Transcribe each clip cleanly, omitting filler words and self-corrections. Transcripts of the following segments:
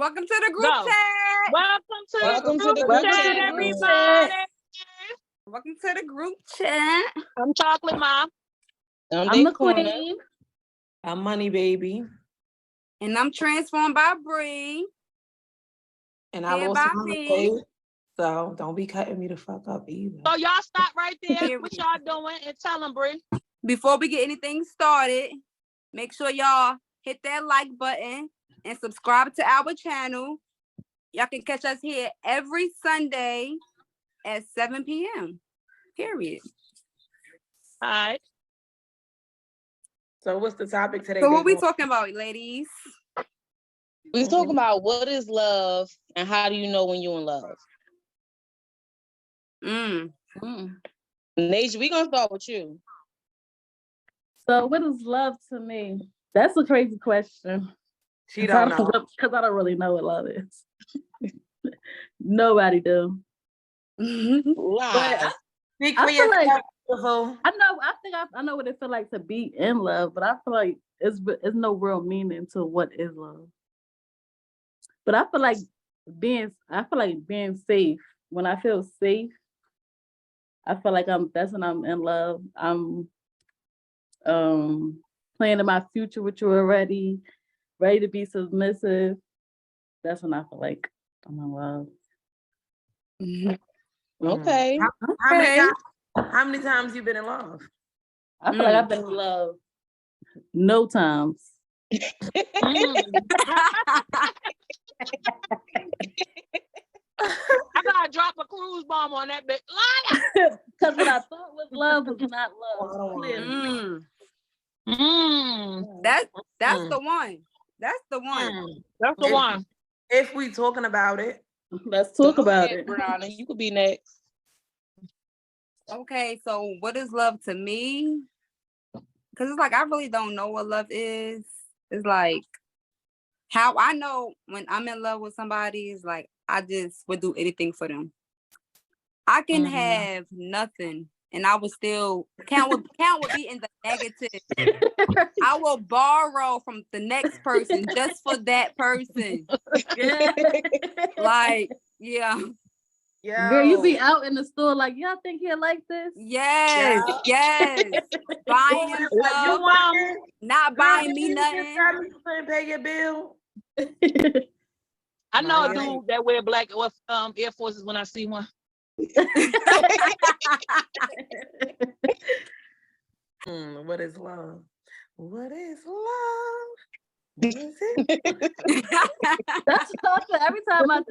Welcome to the group Go. chat. Welcome to Welcome the to the group group chat, chat. everybody. Welcome to the group chat. I'm Chocolate Mom. I'm the corner. queen. I'm Money Baby. And I'm transformed by Bree. And I Here lost by my me. face, so don't be cutting me the fuck up either. So y'all stop right there. Period. What y'all doing? And tell them, Bree. Before we get anything started, make sure y'all hit that like button and subscribe to our channel. Y'all can catch us here every Sunday at 7 p.m. Period. All right. So what's the topic today? So what we baby? talking about, ladies? We talking about what is love and how do you know when you're in love? Nasia, we gonna start with you. So what is love to me? That's a crazy question. She don't know. Because I don't really know what love is. Nobody do. Lies. Speak I for feel like- yourself, beautiful. I know what it feel like to be in love, but I feel like it's no real meaning to what is love. But I feel like being safe. When I feel safe, I feel like that's when I'm in love. I'm planning my future with you already, ready to be submissive. That's when I feel like I'm in love. Okay. How many times you been in love? I feel like I've been in love no times. I gotta drop a cruise bomb on that bitch. Because what I thought was love was not love. Clearly. That's the one. That's the one. That's the one. If we talking about it. Let's talk Go about ahead, it. Brianna. You could be next. Okay, so what is love to me? Because it's like I really don't know what love is. It's like how I know when I'm in love with somebody is like I just would do anything for them. I can have nothing and I would still count would be in the negative. I will borrow from the next person just for that person. Like, yeah. Girl, you be out in the store like, y'all think he'll like this? Yes. Buying him stuff, not buying me nothing. You couldn't pay your bill. I know a dude that wear black Air Forces when I see one. What is love? What is love? What is it? That's every time I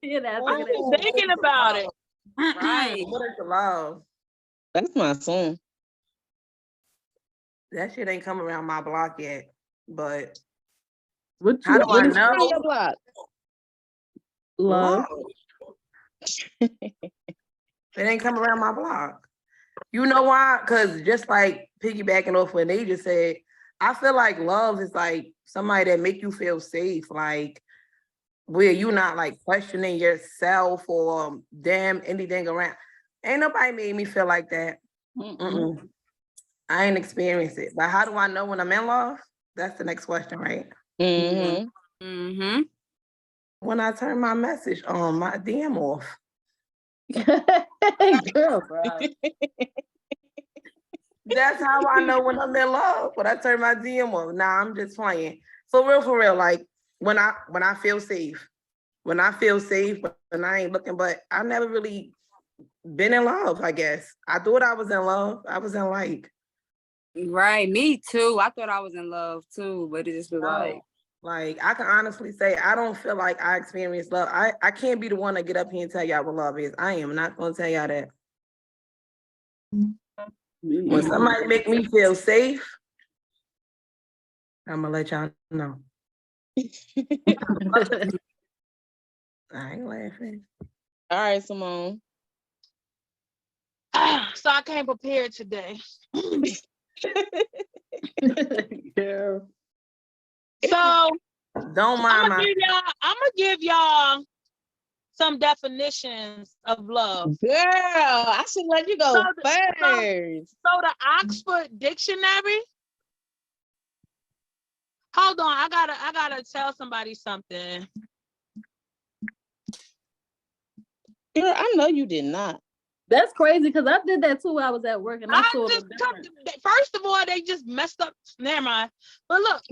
hear that. I'm thinking about it. Right. What is love? That's my song. That shit ain't come around my block yet. But How do I know? On your block? Love. It ain't come around my block. You know why? Because just like piggybacking off what they just said, I feel like love is like somebody that make you feel safe, like where you not like questioning yourself or damn anything around. Ain't nobody made me feel like that. I ain't experienced it. But how do I know when I'm in love? That's the next question, right? When I turn my message on, my DM off. Girl, bro. That's how I know when I'm in love. When I turn my DM off. Nah, I'm just playing. For real. Like when I feel safe. When I feel safe, when I ain't looking, but I never really been in love, I guess. I thought I was in love. I was in like. Right, me too. I thought I was in love too, but it just was like I can honestly say I don't feel like I experienced love. I can't be the one to get up here and tell y'all what love is. I am not gonna tell y'all that. When somebody make me feel safe, I'm gonna let y'all know. I ain't laughing. All right, Simone. So I came prepared today. Yeah. So don't mind I'm gonna give y'all some definitions of love. Girl, I should let you go first. So the Oxford Dictionary. Hold on, I gotta tell somebody something. Girl, I know you did not. That's crazy because I did that too when I was at work and I I saw just the come. difference. First of all, they just messed up. Never mind. But look.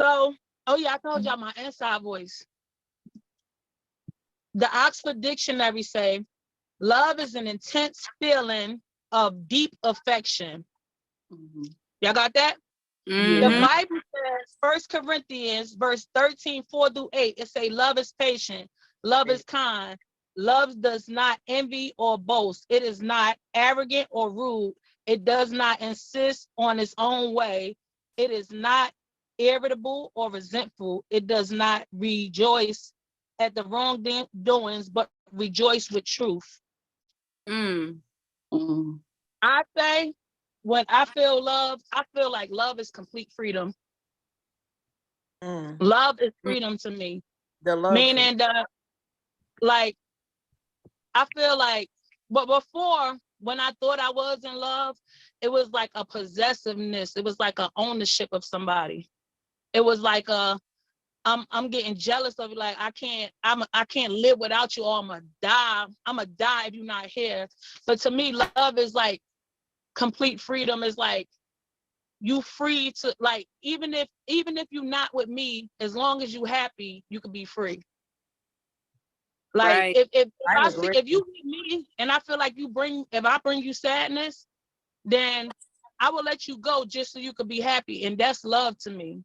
So, oh yeah, I told y'all my inside voice. The Oxford Dictionary say, love is an intense feeling of deep affection. Mhm. Y'all got that? The Mhm. Bible says, 1 Corinthians, verse 13, 4-8, it say, love is patient, love is kind, love does not envy or boast, it is not arrogant or rude, it does not insist on its own way, it is not irritable or resentful, it does not rejoice at the wrongdoings, but rejoice with truth. Mm. Mhm. I say, when I feel love, I feel like love is complete freedom. Mm. Love is freedom to me. The love. Meaning that, like, I feel like, but before, when I thought I was in love, it was like a possessiveness. It was like an ownership of somebody. It was like I'm getting jealous of you. Like I can't live without you, or I'm gonna die. I'm gonna die if you're not here. But to me, love is like complete freedom. Is like you free to, like, even if you're not with me, as long as you happy, you can be free. Like Right. if I I see, agree. if you meet me and I feel like if I bring you sadness, then I will let you go just so you could be happy. And that's love to me.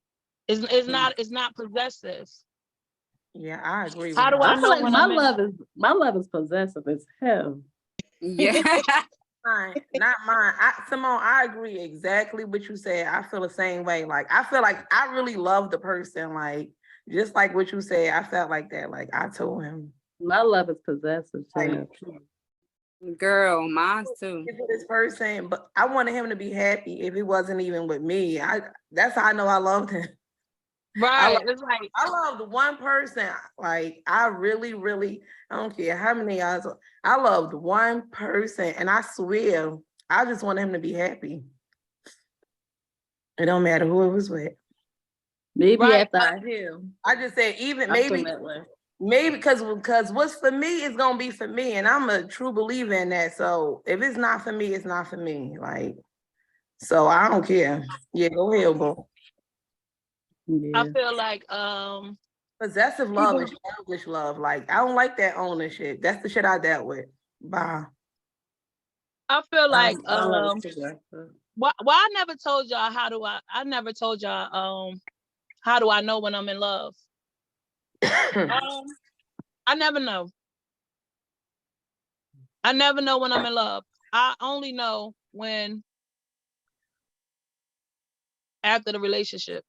It's not possessive. Yeah, I agree How with do her. I I feel know like when I'm in? my love is possessive as hell. Yeah. Mine, not mine. Simone, I agree exactly what you said. I feel the same way. Like I feel like I really love the person. Like just like what you said, I felt like that. Like I told him, My love is possessive like, too. Girl, mine too. for this person, but I wanted him to be happy if he wasn't even with me. That's how I know I loved him. Right. It's like, I loved one person. Like I really, really, I don't care how many hours. I loved one person, and I swear, I just want him to be happy. It don't matter who it was with. Maybe right. after I heal, I just said even I feel maybe that way. because what's for me is gonna be for me, and I'm a true believer in that. So if it's not for me, it's not for me. Like, so I don't care. Yeah, go ahead, bro. I Yeah. feel like Possessive love people, is childish love. Like I don't like that ownership. That's the shit I dealt with. Bye. I feel like My love is possessive. why I never told y'all I never told y'all how do I know when I'm in love? I never know. I never know when I'm in love. I only know when after the relationship.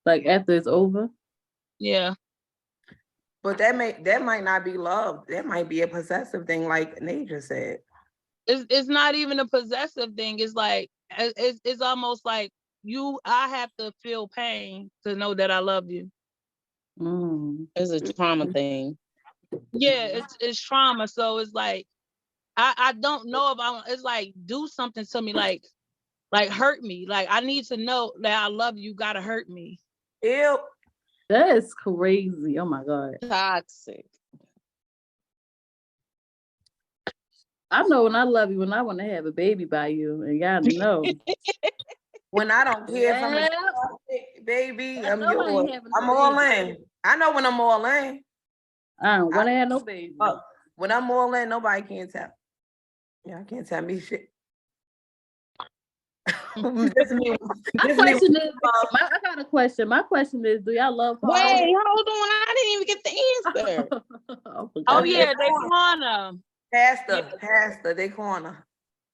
Like after it's over. Yeah. But that might not be love. That might be a possessive thing, like Nate just said. It's not even a possessive thing. It's like it's almost like I have to feel pain to know that I love you. It's a trauma thing. Yeah, it's trauma. So it's like I don't know if it's like do something to me, like hurt me. Like I need to know that I love you, gotta hurt me. Ew. That is crazy. Oh my God. Toxic. I know when I love you when I want to have a baby by you, and y'all know. When I don't care from Yeah. the baby, I I'm know I ain't yours. having I'm no all baby. in. I know when I'm all in. I don't want to have no baby. When I'm all in, nobody can tell. Yeah, I can't tell me shit. This me. My This me. question is, I got a question. My question is, do y'all love Wait, hard? hold on. I didn't even get the answer. I forgot. Oh yeah, they corner. Pastor, they corner.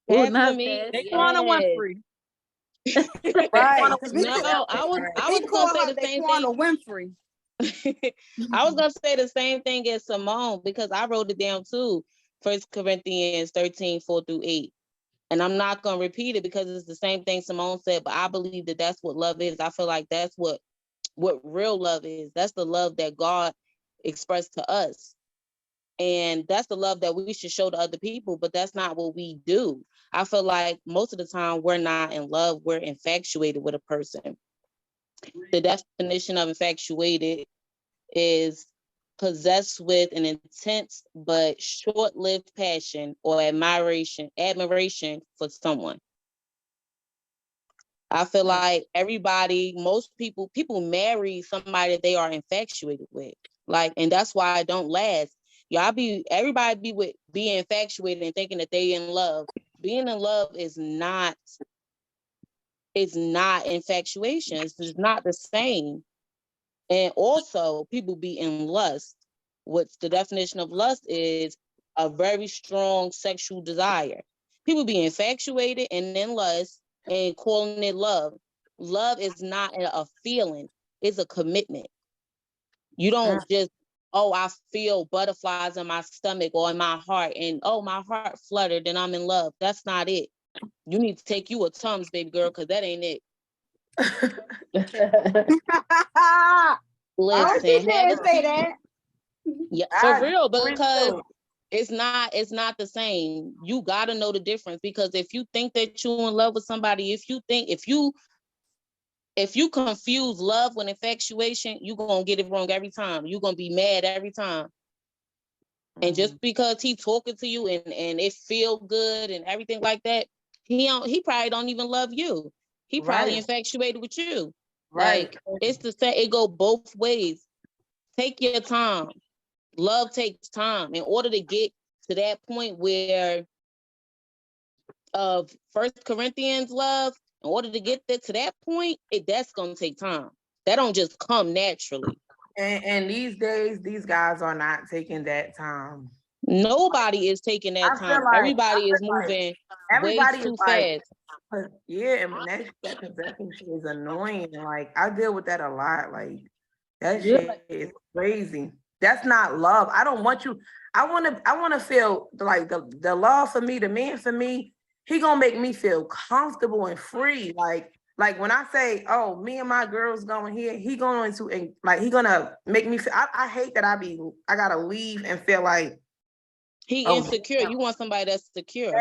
Oh, After not me, fast. They corner yes. Winfrey. Right. Because we No, I he was call gonna say her the they same corner thing. Winfrey. I was gonna say the same thing as Simone because I wrote it down too. 1 Corinthians 13, 4-8. And I'm not gonna repeat it because it's the same thing Simone said, but I believe that that's what love is. I feel like that's what real love is. That's the love that God expressed to us. And that's the love that we should show to other people, but that's not what we do. I feel like most of the time we're not in love, we're infatuated with a person. The definition of infatuated is possessed with an intense but short-lived passion or admiration for someone. I feel like most people marry somebody that they are infatuated with. Like, and that's why it don't last. Everybody be infatuated and thinking that they in love. Being in love is not infatuation. It's just not the same. And also people be in lust, which the definition of lust is a very strong sexual desire. People be infatuated and in lust and calling it love. Love is not a feeling, it's a commitment. You don't just, oh, I feel butterflies in my stomach or in my heart, and oh, my heart fluttered and I'm in love. That's not it. You need to take you a Tums, baby girl, because that ain't it. Oh, she Listen, didn't say that. yeah, for real, because it's not the same. You gotta know the difference, because if you think that you're in love with somebody, if you confuse love with infatuation, you're gonna get it wrong every time. You're gonna be mad every time. And just because he talking to you and it feel good and everything like that, he probably don't even love you. He probably infatuated with you. Like, it's the same, it go both ways. Take your time. Love takes time. In order to get to that point where of 1 Corinthians love, in order to get to that point, that's gonna take time. That don't just come naturally. And these days, these guys are not taking that time. Nobody is taking that time. Everybody is moving way too fast. Yeah, and that possession shit is annoying. Like, I deal with that a lot. Like, that shit is crazy. That's not love. I don't want you. I want to feel like the love for me, the man for me, he gonna make me feel comfortable and free. Like when I say, oh, me and my girls going here, he gonna make me feel. I hate that I gotta leave and feel like he insecure. You want somebody that's secure.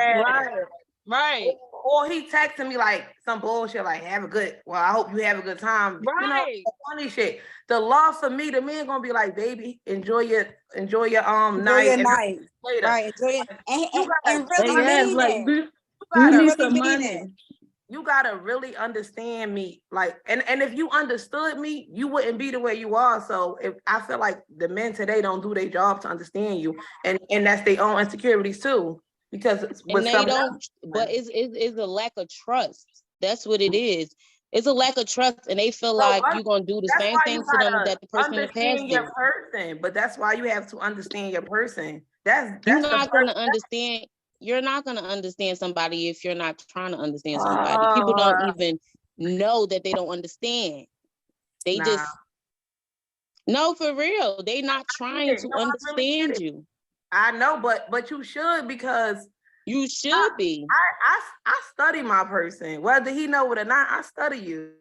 Right. Or he texting me like some bullshit, like I hope you have a good time. Right. You know, funny shit. The love for me, the man gonna be like, baby, enjoy your night. Later. Right, enjoy it. And really yes, mean like, it. you need really some mean money. it. You gotta really understand me. Like, and if you understood me, you wouldn't be the way you are. So if I feel like the men today don't do their job to understand you, and that's their own insecurities too. Because and they don't, but it's a lack of trust. That's what it is. It's a lack of trust, and they feel like you're gonna do the same thing to them that the person in the past did. Person, but that's why you have to understand your person. You're not gonna understand. You're not gonna understand somebody if you're not trying to understand somebody. People don't even know that they don't understand. They just no, for real. They not trying to understand you. I know, but you should, because you should be. I study my person, whether he know it or not. I study you.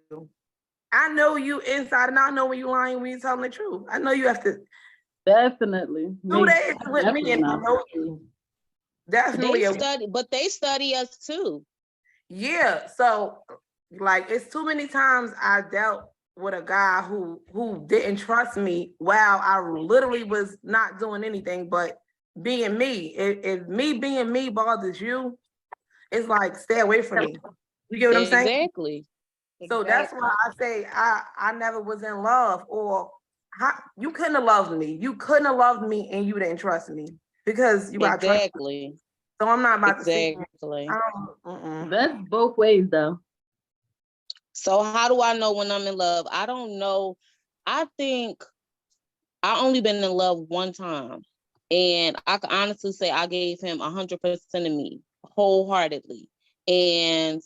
I know you inside, and I know when you lying, when you telling the truth. I know you have to definitely 2 days with me and I know you. Definitely, they study us too. Yeah, so like it's too many times I dealt with a guy who didn't trust me while I literally was not doing anything but being me. If me being me bothers you, it's like, stay away from me. You get what I'm saying? Exactly. So that's why I say I never was in love, or you couldn't have loved me. You couldn't have loved me and you didn't trust me, because you got exactly. So I'm not about to say that's both ways though. So how do I know when I'm in love? I don't know. I think I only been in love one time, and I can honestly say I gave him 100% of me wholeheartedly, and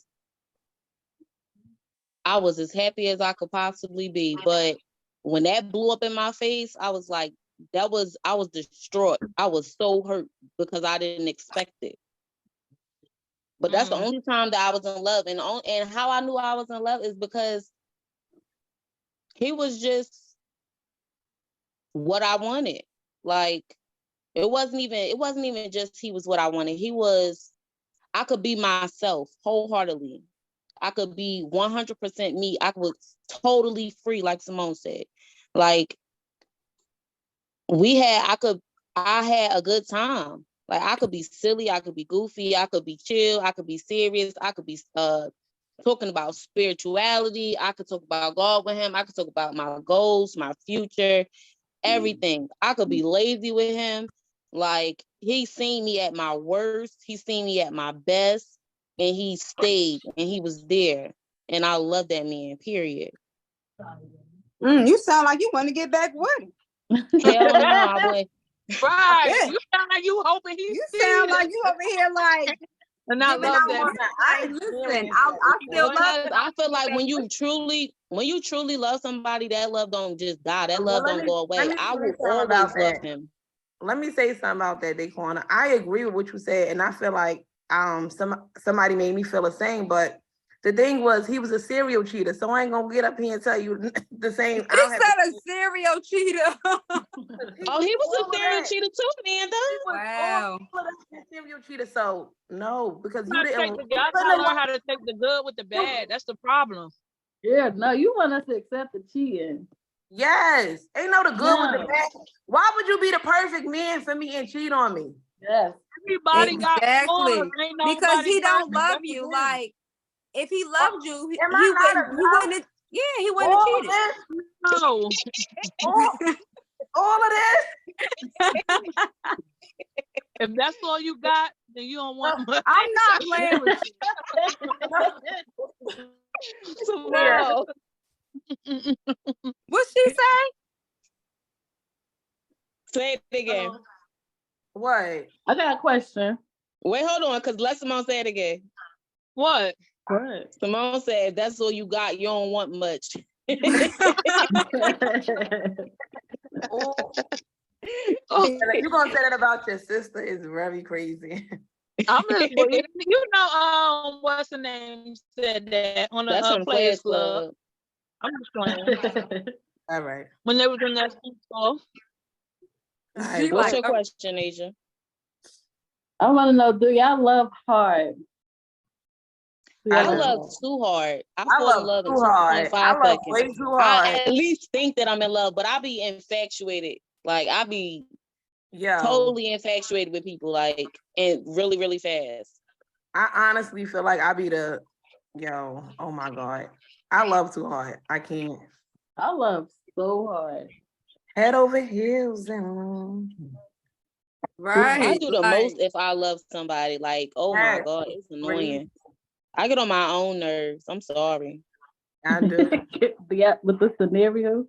I was as happy as I could possibly be. But when that blew up in my face, I was like, I was distraught. I was so hurt because I didn't expect it. But that's the only time that I was in love. And how I knew I was in love is because he was just what I wanted. Like, it wasn't even just he was what I wanted. I could be myself wholeheartedly. I could be 100% me. I was totally free, like Simone said. Like, I had a good time. Like I could be silly, I could be goofy, I could be chill, I could be serious, I could be talking about spirituality, I could talk about God with him, I could talk about my goals, my future, everything. I could be lazy with him. Like he seen me at my worst, he seen me at my best, and he stayed and he was there. And I love that man, period. You sound like you want to get back with him. Hell no, I wouldn't. Right. Yeah. You sound like you hoping he You sees sound it. like you over here like And I giving love out that. more. Like, listen, I still love Because him. I feel like when you truly love somebody, that love don't just die. That love don't go away. I will always love him. Let me say something about that, Daquana. I agree with what you said, and I feel like somebody made me feel the same. But the thing was, he was a serial cheater, so I ain't gonna get up here and tell you the same. He said a serial cheater. Oh, he was a serial cheater too, Amanda. Wow. Serial cheater. So no, because you Y'all didn't. gotta learn how to take the good with the bad. That's the problem. Yeah, no, you want us to accept the cheating. Yes, ain't no the good with the bad. Why would you be the perfect man for me and cheat on me? Yes. Everybody got Exactly. flaws. Ain't Because he nobody don't perfect. love That's the you. thing. Like, if he loved you, he Am I not wouldn't. Yeah, he wouldn't all have of this, No. all of this. If that's all you got, then you don't want much. I'm not playing with you. Tomorrow. What she say? Say it again. What? I got a question. Wait, hold on, because let Simone say it again. What? What? Simone said, "That's all you got. You don't want much." Oh, you gonna say that about your sister is very crazy. I'm just, you know, what's the name said that on the That's from Players Club. I'm just playing. All right. When they was in that school. She What's like, your question, Asia? I want to know, do y'all love hard? I love too hard. I fall in love in too hard. 2.5 I love seconds. way too I hard. at least think that I'm in love, but I be infatuated. Like I be totally infatuated with people, like, and really, really fast. I honestly feel like I be the oh my God. I love too hard. I can't. I love so hard. Head over heels and right. I do the like, most if I love somebody. Like, oh my God, it's annoying. I get on my own nerves. I'm sorry. I do. Yeah, with the scenario.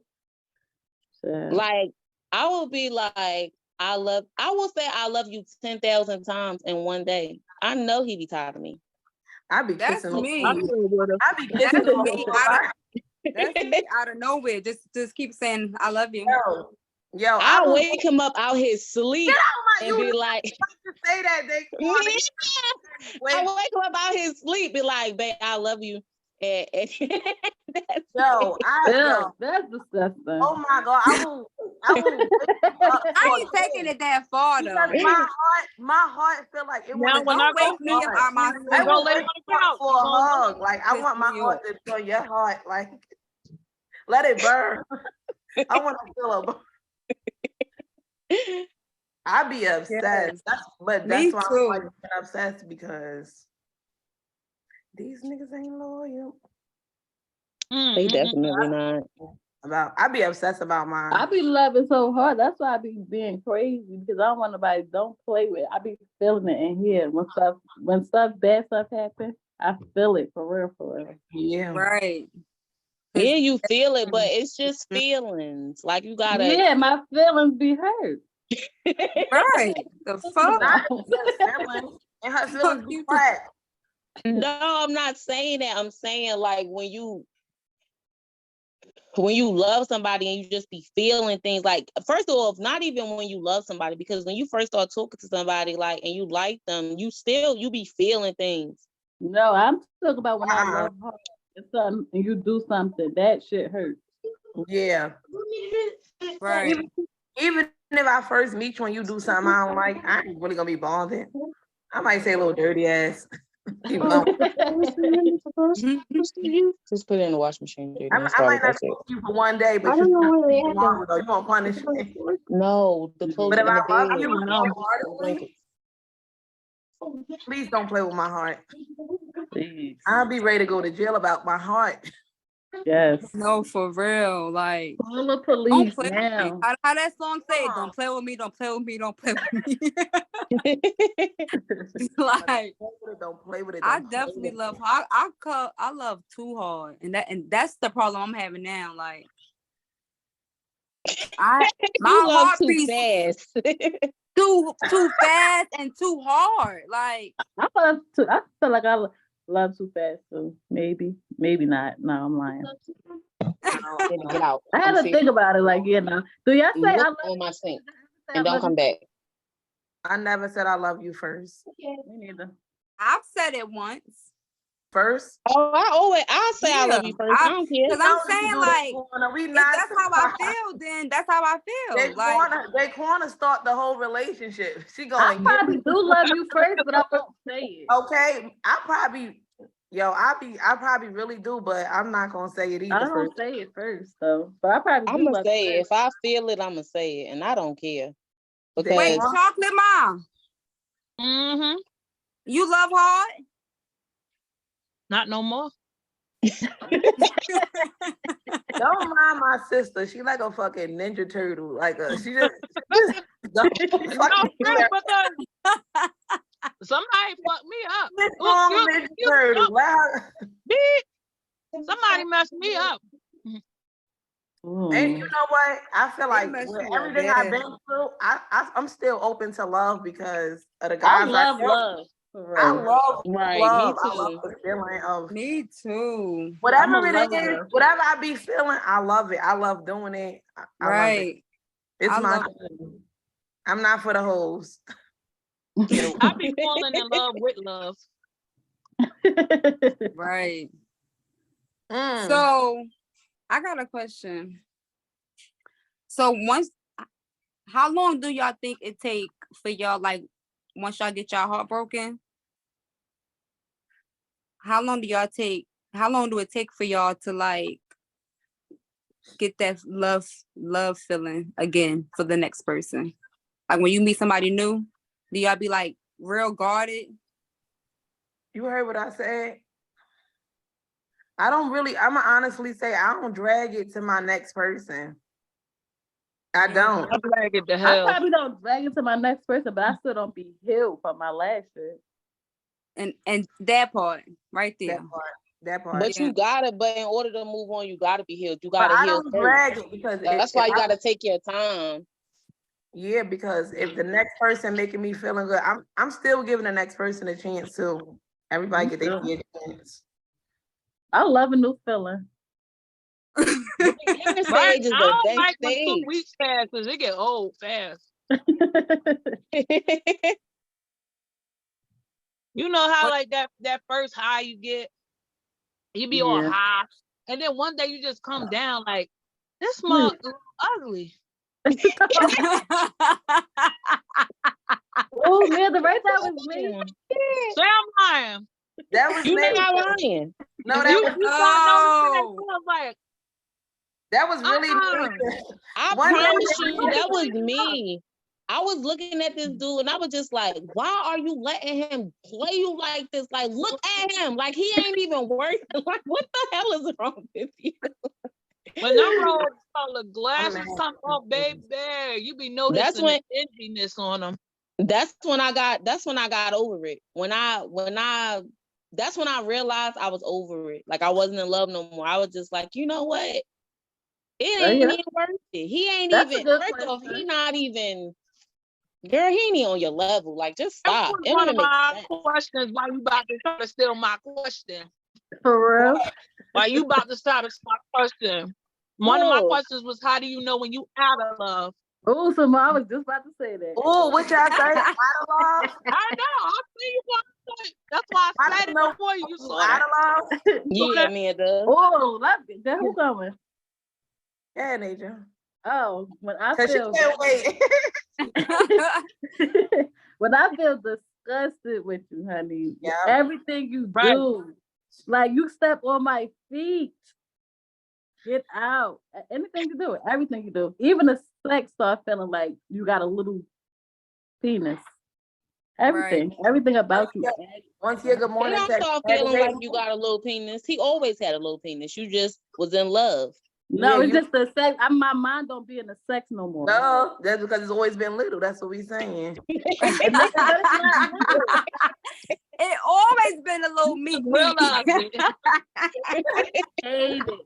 Yeah. Like, I will be like, I will say I love you 10,000 times in one day. I know he be tired of me. I be that's kissing. me. I be kissing. That's me. That's me out of nowhere. Just keep saying I love you. Yo, I'll wake him up out his sleep and be like, say that, they I wake him up out his sleep, be like, babe, I love you. And that's disgusting. Oh my God, I will. I ain't taking it that far though. My heart feel like it Now, wants when to I go wake me up out my I go will lay on the couch for a hug. Like I want my heart to feel your heart. Like let it burn. I want to feel a. I be obsessed. That's why I'm obsessed, because these niggas ain't loyal. They definitely not. I be obsessed about mine. I be loving so hard. That's why I be being crazy, because I don't want nobody don't play with. I be feeling it in here. When bad stuff happen, I feel it for real. Yeah. Right. Yeah, you feel it, but it's just feelings. Like you gotta. Yeah, my feelings be hurt. Right. The fuck? And her feelings be flat. No, I'm not saying that. I'm saying like when you love somebody and you just be feeling things, like, first of all, not even when you love somebody, because when you first start talking to somebody, like, and you like them, you be feeling things. No, I'm talking about when I love hard and you do something, that shit hurts. Yeah. Right. Even if I first meet you and you do something I don't like, I ain't really gonna be bothered. I might say a little dirty ass. Even though Just put it in the washing machine, dude. I might not cook you for one day, but you tomorrow though. You won't punish me. No, the clothes But if in the I love bed. you No. wholeheartedly, please don't play with my heart. Please. I'll be ready to go to jail about my heart. Yes. No, for real. Like, Call the don't police play with me. now. How that song say? Come on. Don't play with me. Don't play with me. Don't play with me. Like, Don't play with it. I Don't play definitely with it. love. I love too hard, and that's the problem I'm having now. Like, my You love heart too beats fast. too fast and too hard. Like, I feel like I love too fast, so maybe not. No, I'm lying. Get out. I had to think about it. Like, you know, do y'all say I Look love on my sink I and don't love come you? back. I never said I love you first. Me neither. I've said it once. First. I'll say I love you first. I don't care. Because I'm saying, like, we if not. that's how I feel, then that's how I feel. Like, They wanna start the whole relationship. She I going. probably do love you first, but I won't say it. Okay, I probably really do, but I'm not gonna say it either. I don't say it first though, but I probably I'm do gonna love say you it. If first. I feel it, I'm gonna say it, and I don't care. Wait, wait, Because chocolate mom, Mm-hmm. you love hard? Not no more. Don't mind my sister. She like a fucking ninja turtle. Like she just don't No, fucking really, because somebody fucked me up. wrong You- ninja you- turtle. Let her- Somebody messed me up. And you know what? I feel like messed with you up everything I've bad. been through, I'm still open to love because of the I guys love know. love. For I real. love right, love. me I love too. the feeling of Me too. whatever I'm a it is, lover. whatever I be feeling, I love it. I love doing it. I love it. Right. It's I my love thing. I'm not for the hoes. I be falling in love with love. Right. Mm. So I got a question. So how long do y'all think it take for y'all, like, once y'all get y'all heart broken? How long do it take for y'all to, like, get that love feeling again for the next person? Like, when you meet somebody new, do y'all be like real guarded? You heard what I said? I'ma honestly say I don't drag it to my next person. I don't. I drag it to I hell. probably don't drag it to my next person, but I still don't be healed from my last shit. And that part right there. That part. But Yeah. but in order to move on, you gotta be healed. You But gotta I heal don't first. drag it because That's why you gotta take your time. Yeah, because if the next person making me feeling good, I'm still giving the next person a chance too. Everybody get their chance. I love a new feeling. Beginning Right? stage is I the don't best like when 2 stage. weeks pass because it get old fast. You know how like that first high you get, you be all Yeah. high, and then one day you just come down like this mug is ugly. Oh man, the right time was me. Say I'm lying. That was You me. not lying. No, You that start noticing that like was really me. I One day promise they you, were that was picking me up. me. I was looking at this dude and I was just like, why are you letting him play you like this? Like, look at him. Like, he ain't even worth it. Like, what the hell is wrong with you? when them rose color glasses mad. come off, baby, you be noticing when- the dinginess on them. That's when I got over it. That's when I realized I was over it. Like, I wasn't in love no more. I was just like, you know what? It ain't yeah. even worth it. He ain't That's a even, good first off, question. he not even, girl, he ain't on your level. Like, just That stop. was It one don't of even make my sense. questions. Why you about to try to steal my question? For real. Why you about to start my question? One of my Oh. questions was, how do you know when you out of love? Oh, so I was just about to say that. Oh, what y'all say? Out of love? I know. I see you want to say it. That's why I said it know before you saw out that. of love? Yeah, man, does. Oh, that who coming? Yeah, Naja. Oh, when I Cause she feel can't wait. when I feel disgusted with you, honey. Yeah. Everything you Right. do. Like you step on my feet. Get out. Anything you do, everything you do. Even the sex start feeling like you got a little penis. Everything. Everything about you. Once you good They morning don't text, start every feeling day, like you got a little penis. He always had a little penis. You just was in love. No, Yeah, it's you- just the sex. My mind don't be in the sex no more. No, that's because it's always been little. That's what we saying. Nigga, that's not little. It always been a little meat. Realize it. Hate it.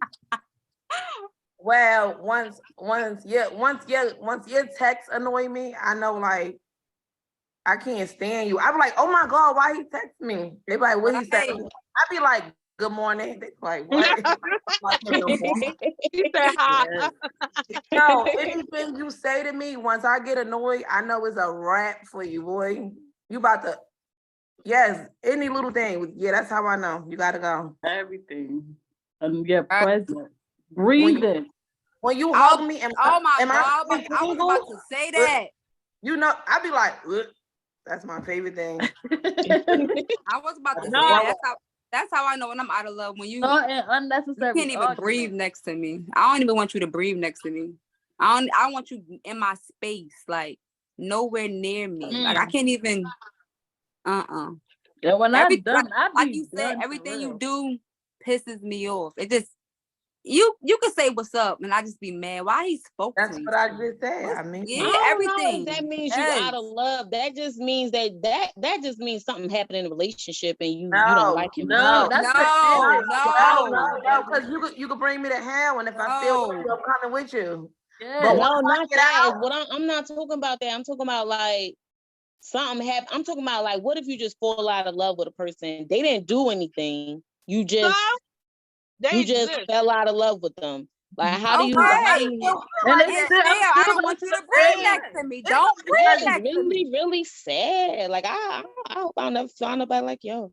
Well, once your texts annoy me, I know like I can't stand you. I'm like, oh my God, why he text me? They be like, what he said? Right. I be like, good morning. They be like, what? Like, good morning. He said hi. Yes. No, anything you say to me, once I get annoyed, I know it's a wrap for you, boy. You about to, yes, any little thing. Yeah, that's how I know. You gotta go. Everything. And you're Right. present. Breathing. When you Oh, hug me, Oh my am God. I I was about to say that. You know, I be like, "Ugh." That's my favorite thing. I was about to No. say that's how I know when I'm out of love. When you Thought and you unnecessary. can't even argument. breathe next to me. I don't even want you to breathe next to me. I want you in my space, like nowhere near me. Like I can't even. And when Every- I'm done, I Like be you said, done for everything you real. do pisses me off. It just you can say what's up, and I just be mad. Why he spoke That's to me? what I just said. I mean, Yeah, I don't know everything. if that means you out of Yes. love. That just means that just means something happened in the relationship and you No, don't like him. No, that's the No, end. no. because you could bring me to hell, and if I feel No. you, I'm coming with you. Yeah. But No, once I not get that. out- What I'm not talking about that. I'm talking about like something happened. I'm talking about like what if you just fall out of love with a person? They didn't do anything. You just They exist. fell out of love with them. Like how do you Okay. how do you And And still, I don't want you to breathe next to me. Don't breathe that's next to me. really, really sad. Like I hope I'll never find nobody like yo.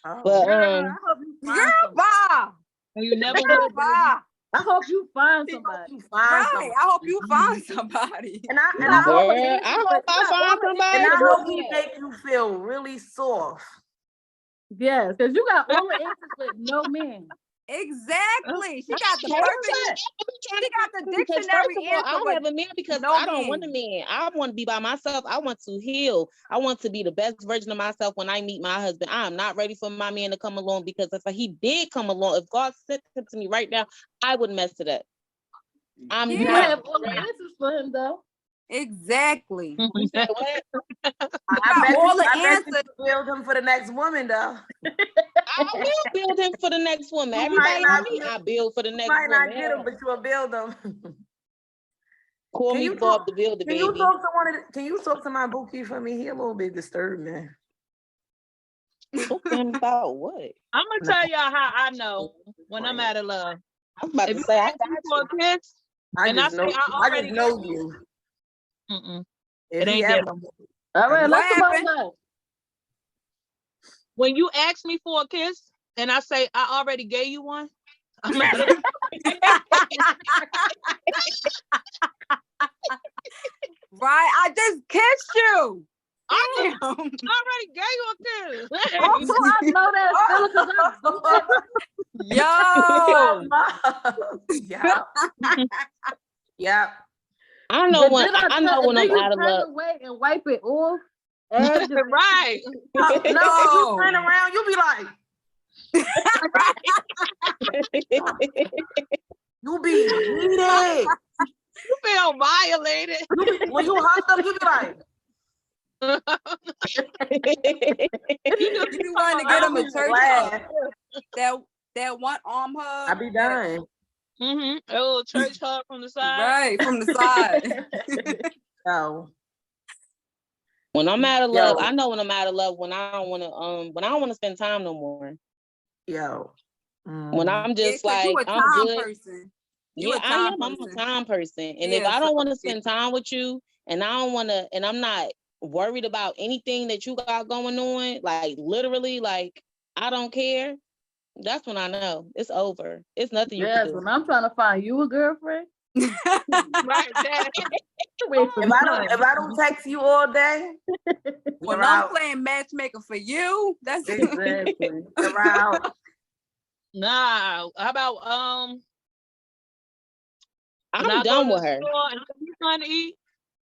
Oh. But Girl, I hope you find Girl, somebody. bye. You never Girl, will. bye. I hope you find You hope somebody. you find Right. somebody. I hope you find somebody. And I Girl, hope I hope I find somebody. and I to hope do he that. make you feel really soft. Yes, because you got all the answers with no man. Exactly. She got the Hey, perfect. Trying She got the because dictionary first of all, I answer, don't but have a man because no I don't want a man. man. I want to be by myself. I want to heal. I want to be the best version of myself when I meet my husband. I am not ready for my man to come along because if he did come along, if God sent him to me right now, I would mess it up. I'm You Yeah. have all the answers for him though. Exactly. You said what? I bet all the I bet you answers. could build him for the next woman, though. I will build him for the next woman. You Everybody might know not me. get- I build for the You next might not woman. get him, but you will build him. Call Can me you Bob talk- the Builder, Can you baby. talk to Can you talk to my bookie for me? He a little bit disturbed, man. Talk to him about what? I'm gonna tell y'all how I know when I'm out of love. I was about If to you say I ask me got for you. a kiss, I and I just say know. I I already just know gave you. mm-mm. If It he ain't there ever, no more. All right, What let's talk about happened? love. When you ask me for a kiss, and I say I already gave you one, I'm out of Right. I just kissed you. I Damn. already gave you a kiss. Also, I know that feeling because I do that. Yo. yeah, yeah. I know But when then I know when then I'm you out of turn love. away and wipe it off. And just, Right. No, if you No. turn around, you be like, you be heated. You feel violated. When you hug them, you be like, You be wanting to I get him a be church glad. hug. That one arm hug. I be done. Mm-hmm. A little church hug from the side. Right from the side. So, When I'm out of love, Yo. I know when I'm out of love when I don't want to spend time no more. yo. When I'm Yeah, just 'cause like you a I'm time good. person. You Yeah, a I time am. I'm a person. time person. And if Yeah, I don't so want to spend time with you and I don't want to, and I'm not worried about anything that you got going on, like literally, like I don't care, that's when I know it's over. It's nothing you yes, can do. when I'm trying to find you a girlfriend, Right. Dad. wait for If me. I don't text you all day, When You're I'm out. playing matchmaker for you, that's Exactly. You're out. Nah. How about when I'm I go done to with the her. store and get you something to eat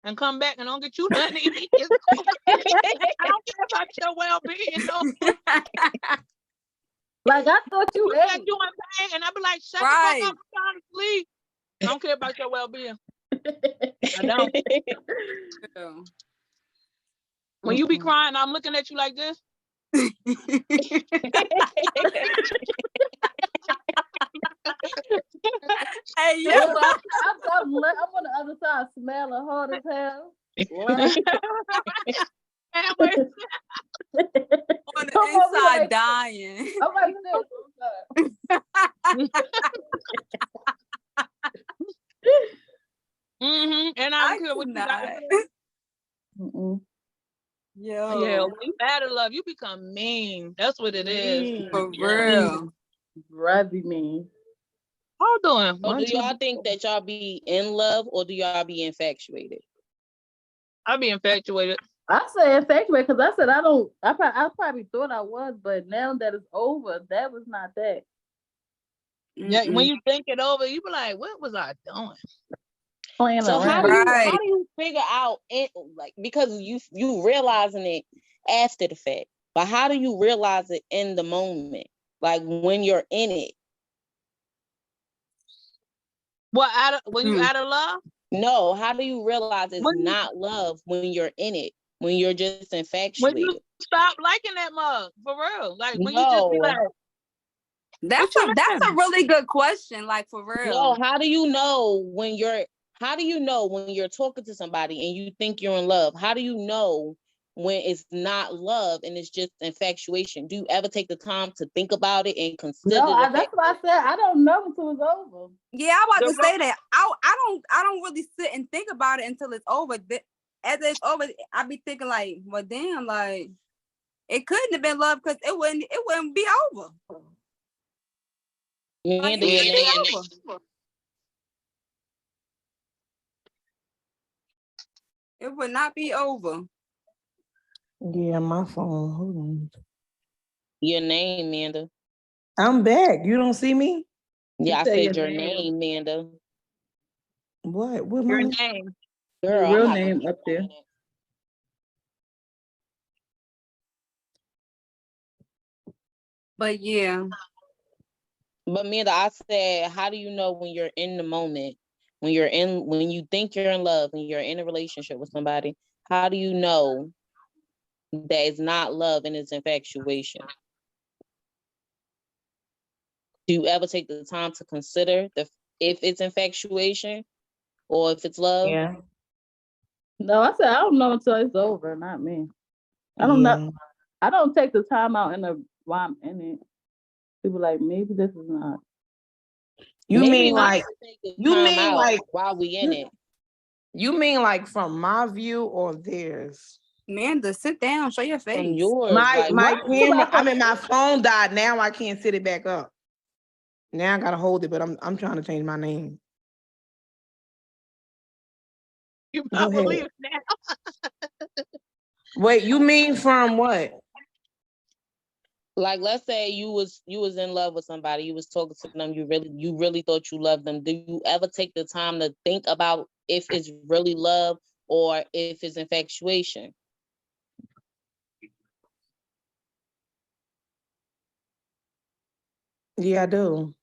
and come back and don't get you nothing to eat? It's okay. I don't care about your well-being. No, Like I thought you you said ate. you in pain, and I be like, shut Right. the fuck up, I'm trying to sleep. I don't care about your well-being. I don't. When you be crying, I'm looking at you like this. Hey, Yeah, you. but I'm on the other side, smelling hard as hell. And wait, On the Come over here, inside like- dying. I'm like this. and I I don't care what you got to cannot. say. Mm-mm. Yo. Yeah, when you bad in love, you become mean. That's what it is. Mean. For Yeah. real. Rather mean. How you doing? So One, do two, y'all think that y'all be in love or do y'all be infatuated? I be infatuated. I say infatuated because I said I don't. I probably thought I was, but now that it's over, that was not that. Yeah, Mm-mm. when you think it over, you be like, what was I doing? Playing So around. Right. how do you figure out it, like, because you realizing it after the fact, but how do you realize it in the moment, like when you're in it? What, when you Mm. out of love? No, how do you realize it's When you- not love when you're in it, when you're just When infatuated? you stop liking that mug, for real. Like when you just be No. like, That's What you that's a mean? really good question. Like for No, real. how do you know when you're talking to somebody and you think you're in love? How do you know when it's not love and it's just infatuation? Do you ever take the time to think about it and consider No, the that's fact? what I said. I don't know until it's over. Yeah, I'm about The to say that. I don't really sit and think about it until it's over. After it's over, I be thinking like, well, damn, like it couldn't have been love because it wouldn't be over. Like, Amanda, it your wouldn't be name. over. It would not be over. Yeah, my phone. Hold on. Your name, Amanda. I'm back. You don't see me? Yeah, I said said your your name. name, Amanda. What? What your my name. Girl, Your I'm real not name gonna up there. find it. But yeah, But Amanda, I said, how do you know when you're in the moment? When you think you're in love and you're in a relationship with somebody, how do you know that it's not love and it's infatuation? Do you ever take the time to consider if it's infatuation or if it's love? Yeah. No, I said I don't know until it's over. Not me. I don't know. I don't take the time out while I'm in it. People like maybe this is not. You Maybe mean we like should take the you time mean out like while we in it? you mean like from my view or theirs? Amanda, sit down, show your From face. yours, My like my what? camera, I mean my phone died. Now I can't sit it back up. Now I gotta hold it, but I'm trying to change my name. You Go I ahead. believe that. Wait, you mean from what? Like, let's say you was in love with somebody, you was talking to them, you really thought you loved them. Do you ever take the time to think about if it's really love or if it's infatuation? Yeah, I do.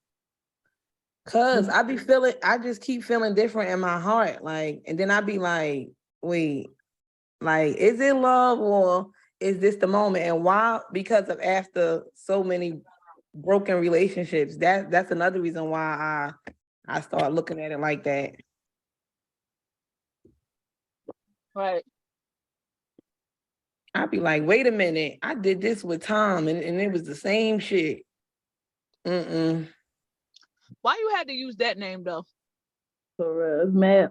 Cause I just keep feeling different in my heart. Like, and then I be like, wait, like, is it love or is this the moment? And why? Because of after so many broken relationships, that's another reason why I start looking at it like that. Right. I'd be like, wait a minute, I did this with Tom and it was the same shit. Mm-mm. Why you had to use that name though? For real, it's mad.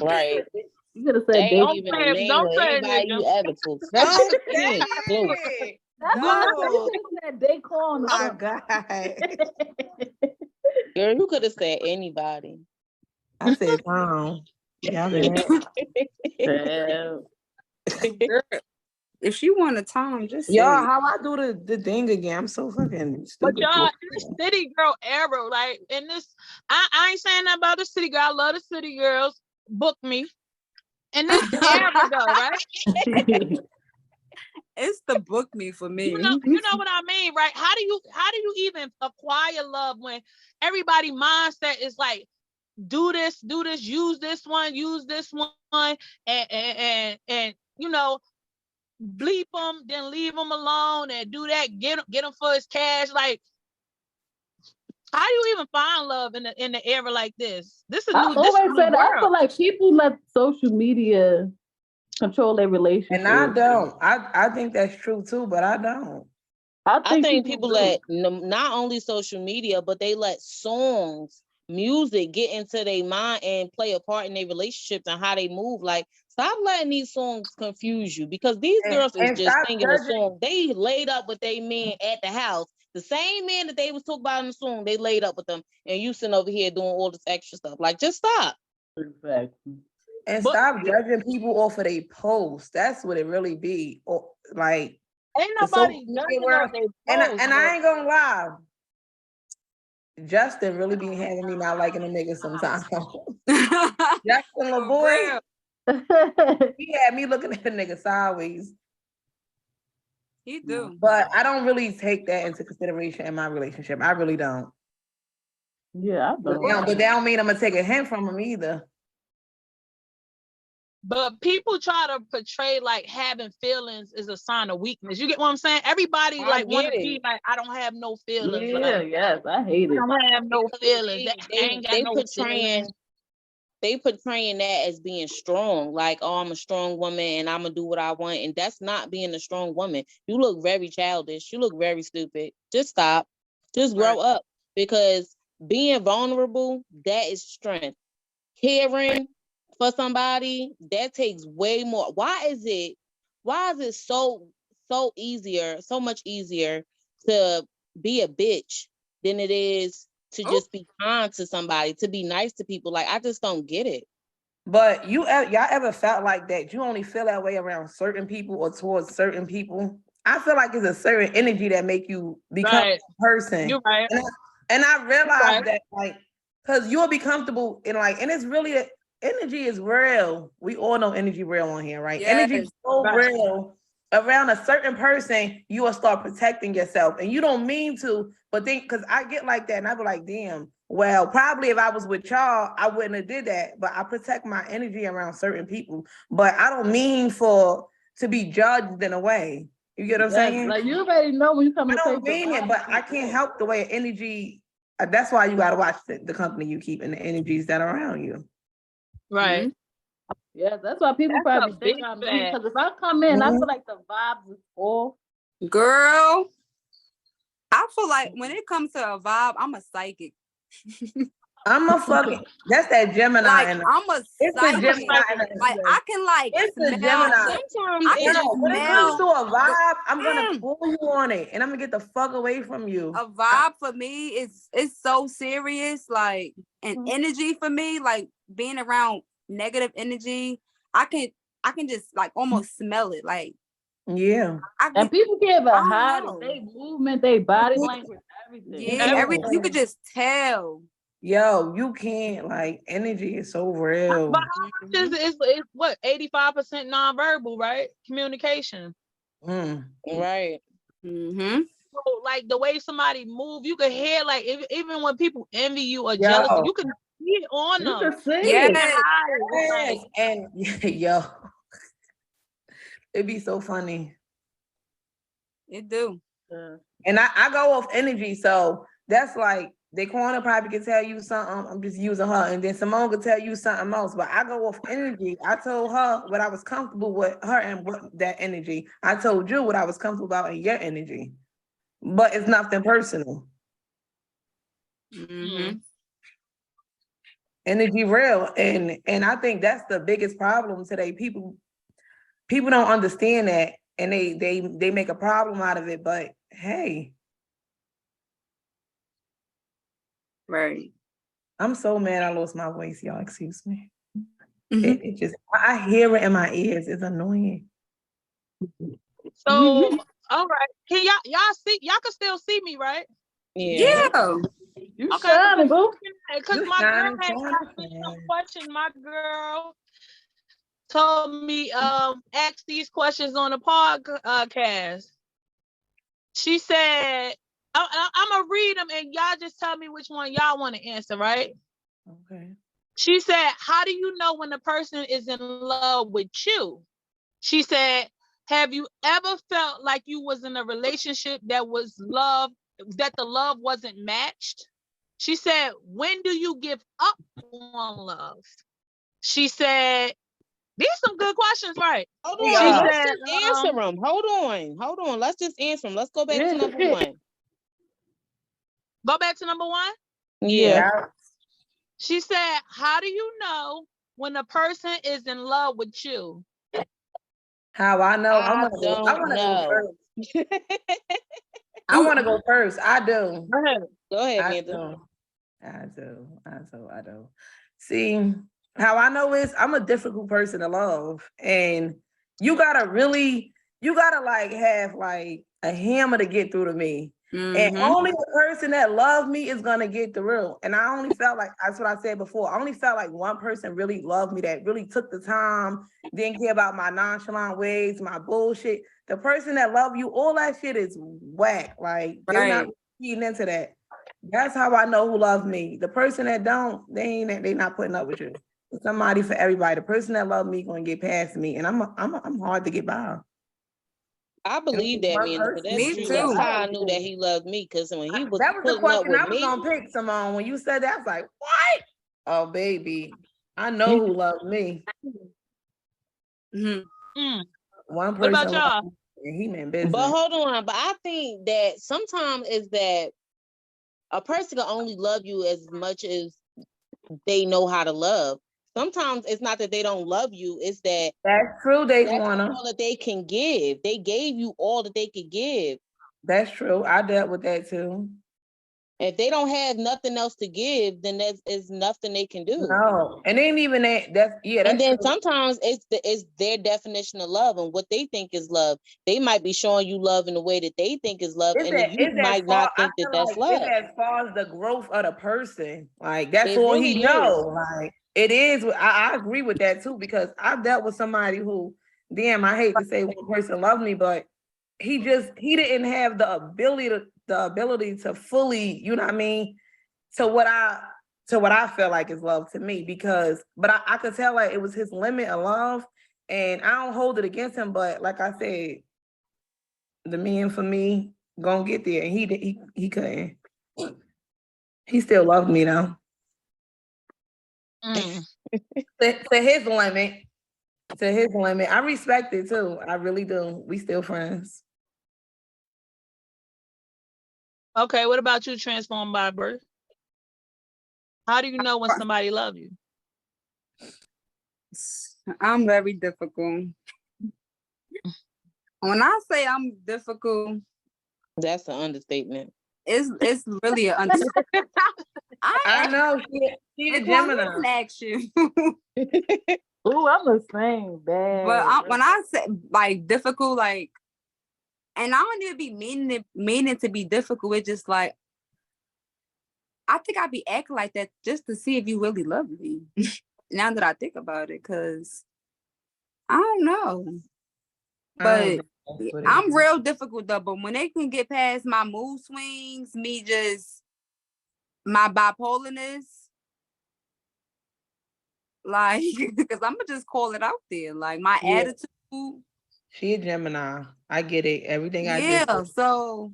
Right. You could have They said ain't they. Don't even say a it, name don't of say it, anybody you nigga. ever talked to. Don't say You ain't close. it. That's why I said No. you could have said they corn or Oh something. God. Girl, you could have said anybody. I said Tom. Yeah, man. Yeah. Girl, if she want a Tom, just say Y'all, it. how I do the thing again? I'm so fucking But stupid. y'all, this city girl era, like, and this, I ain't saying nothing about the city girl. I love the city girls. Book me. And this era though, right? It's the book me for me. You know what I mean, right? How do you even acquire love when everybody mindset is like, do this, use this one, and you know, bleep them, then leave them alone, and do that, get him for his cash. Like, how do you even find love in the era like this? This is I new. This is always new say that. I world. feel like people let social media control their relationship. And I don't. I think that's true too, but I don't. I think people do. let not only social media, but they let songs, music get into their mind and play a part in their relationships and how they move. Like, stop letting these songs confuse you, because these girls is And just stop singing a judging. song. They laid up with their men at the house. The same man that they was talking about in the song, they laid up with them, and you sitting over here doing all this extra stuff. Like, just stop. Exactly. And But- stop judging people off of their posts. That's what it really be. Or like Ain't the nobody social judging media world. on their And posts, I ain't gonna lie. Justin really be having me not liking a nigga sometimes. Justin LaBoy, he had me looking at a nigga sideways. He do. But I don't really take that into consideration in my relationship. I really don't. Yeah, I But don't. that don't mean I'm gonna take a hint from him either. But people try to portray like having feelings is a sign of weakness. You get what I'm saying? Everybody I like want get to it. be like, I don't have no feelings. Yeah, Like, yes, I hate I it. don't have no feelings. I ain't got They no feelings. portraying that as being strong, like, oh, I'm a strong woman and I'm gonna do what I want, and that's not being a strong woman. You look very childish. You look very stupid. Just stop. Just grow up, because being vulnerable, that is strength. Caring for somebody, that takes way more. Why is it so much easier to be a bitch than it is to just be kind to somebody, to be nice to people? Like, I just don't get it. But y'all ever felt like that? You only feel that way around certain people or towards certain people? I feel like it's a certain energy that make you become Right. a person. You're right. And I realized Right. that, like, because you'll be comfortable in, like, and it's really energy is real. We all know energy real on here, right? Energy is so Right. real. Around a certain person, you will start protecting yourself, and you don't mean to, but think, because I get like that, and I be like, damn. Well, probably if I was with y'all, I wouldn't have did that. But I protect my energy around certain people. But I don't mean to be judged in a way. You get what I'm saying? Like, you already know when you come I to don't place mean it, but I can't help the way energy. That's why you gotta watch the company you keep and the energies that are around you. Right. Yeah, that's why people That's a probably big think I'm me. fact. Because if I come in, I Mhm. feel like the vibes is off. Girl, I feel like when it comes to a vibe, I'm a psychic. I'm a fucking. That's that Gemini. Like, and I'm a it's the psychic. Gemini. Like, I can like It's the smell. Gemini. Sometimes I it can just When it comes smell to a vibe, I'm gonna Mm. pull you on it, and I'm gonna get the fuck away from you. a vibe for me is it's so serious, like an energy for me, like being around negative energy. I can just like almost smell it. Like Yeah. I And can, people give I a don't hide know. they movement, they body Mhm. language, everything. Yeah, everything you could just tell. Yo, you can't, like, energy is so real. But how much is what 85% nonverbal, right? Communication. Mm. right. Mm-hmm. So, like, the way somebody move, you can hear, like, even when people envy you or Yo. jealous, you can see it on You them. can see Yes. it. Yes. And yo, it'd be so funny. It do. Yeah. And I go off energy, so that's like Daquana probably could tell you something. I'm just using her, and then Simone could tell you something else. But I go off energy. I told her what I was comfortable with her and what that energy. I told you what I was comfortable about in your energy, but it's nothing personal. Mm-hmm. Energy real, and I think that's the biggest problem today. People don't understand that, and they make a problem out of it. But hey. Right. I'm so mad I lost my voice, y'all. Excuse me. Mhm. It just, I hear it in my ears. It's annoying. So, all right. Can y'all see? Y'all can still see me, right? Yeah. Yeah. You Okay. shining, boo. Because You my girl shining, had shining, asked me some shining. questions. My girl told me ask these questions on the podcast. She said, I'm gonna read them and y'all just tell me which one y'all want to answer, right? Okay. She said, how do you know when the person is in love with you? She said, have you ever felt like you was in a relationship that was love, that the love wasn't matched? She said, when do you give up on love? She said, these some good questions, right? Hold They on, She are. let's said, just answer them. Hold on. Let's just answer them. Let's go back to number one. go back to number one. Yeah. Yeah. She said, how do you know when a person is in love with you? How I know? I I don't want to go know. first. I want to go first. I do. Go ahead. Go ahead, I Manta. do. I do. See, how I know is I'm a difficult person to love. And you gotta like have like a hammer to get through to me. And Mhm. only the person that loves me is gonna get through. And I only felt like that's what I said before. I only felt like one person really loved me that really took the time, didn't care about my nonchalant ways, my bullshit. The person that love you, all that shit is whack. Like they're not Right. feeding into that. That's how I know who loves me. The person that don't, they not putting up with you. It's somebody for everybody. The person that loves me gonna get past me, and I'm hard to get by. I believe that, One Manta, 'cause person. that's Me true. That's too. how I knew that he loved me. Because when he was That was the putting up question with I was me, gonna pick, Simone. When you said that, I was like, what? Oh, baby, I know who loves me. Mhm. One What about person y'all? loves me, and he meant but business. hold on. But I think that sometimes is that a person can only love you as much as they know how to love. Sometimes it's not that they don't love you, it's that That's true, that's Daquana. all that they can give. They gave you all that they could give. That's true. I dealt with that too. If they don't have nothing else to give, then there's nothing they can do. No, and ain't even that. That's And that's then true. sometimes it's their definition of love and what they think is love. They might be showing you love in the way that they think is love, and you It's as might far. not I think that feel that's like it's love. as far as the growth of the person. Like that's It all really he is. know. Like it is. I agree with that too because I've dealt with somebody who, damn, I hate to say one person loved me, but he didn't have the ability to fully, you know what I mean, to what I feel like is love to me but I could tell like it was his limit of love, and I don't hold it against him. But like I said, the man for me gonna get there, and he couldn't. He still loved me though. Mm. To his limit. To his limit. I respect it too. I really do. We still friends. Okay, what about you, Transformed by Birth? How do you know when somebody loves you? I'm very difficult. When I say I'm difficult, That's an understatement. it's really an understatement. I know she a Gemini. Ask you. Ooh, I'm the same. Bad. But when I say like difficult, like, and I don't even be meaning to be difficult. It's just like I think I be acting like that just to see if you really love me. Now that I think about it, cause I don't know, but I'm real difficult though. But when they can get past my mood swings, me just my bipolarness, like, because I'm gonna just call it out there, like my Yeah. attitude. She a Gemini. I get it. Everything I Yeah, do. so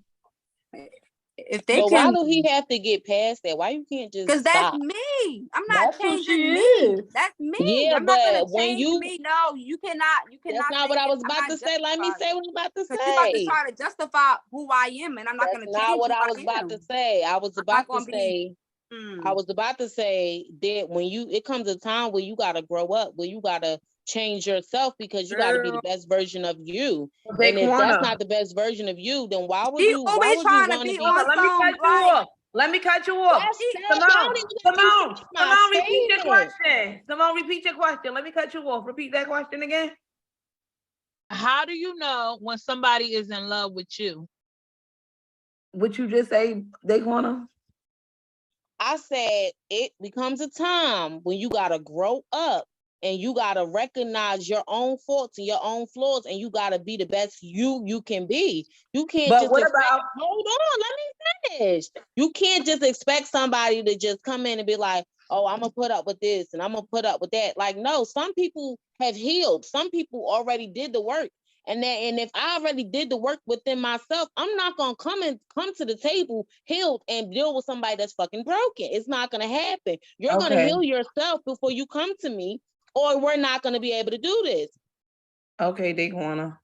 if they But why can, do he have to get past that? Why you can't just because that's stop? me. I'm not That's who she changing me. is. That's me. Yeah, I'm not gonna but when change you me. No, you cannot. You that's cannot not say what I it. was I'm about not to say. Let me justifying say it. what I'm about to Because you're about to say. try to justify who I am, and I'm not That's gonna not change what who I I was about am. to say. I was I'm about not to gonna be. say I was about to say that when it comes a time where you gotta grow up, where you gotta change yourself because you gotta be the Girl, best version of you. They And if that's corner. not the best version of you, then why would he you always trying to want to be be? on Let me some cut you like. off. Let me cut you off. Y'all don't even let me finish my Repeat your statement. question. Simone, repeat your question. Let me cut you off. Repeat that question again. how do you know when somebody is in love with you? What you just say, Daquana? I said it becomes a time when you gotta grow up and you gotta recognize your own faults and your own flaws, and you gotta be the best you can be. You can't But just what expect, about hold on, let me finish. You can't just expect somebody to just come in and be like, oh, I'm gonna put up with this and I'm gonna put up with that. Like, no, some people have healed. Some people already did the work. And if I already did the work within myself, I'm not gonna come to the table healed and deal with somebody that's fucking broken. It's not gonna happen. You're gonna Okay. heal yourself before you come to me, or we're not gonna be able to do this. Okay, Daquana.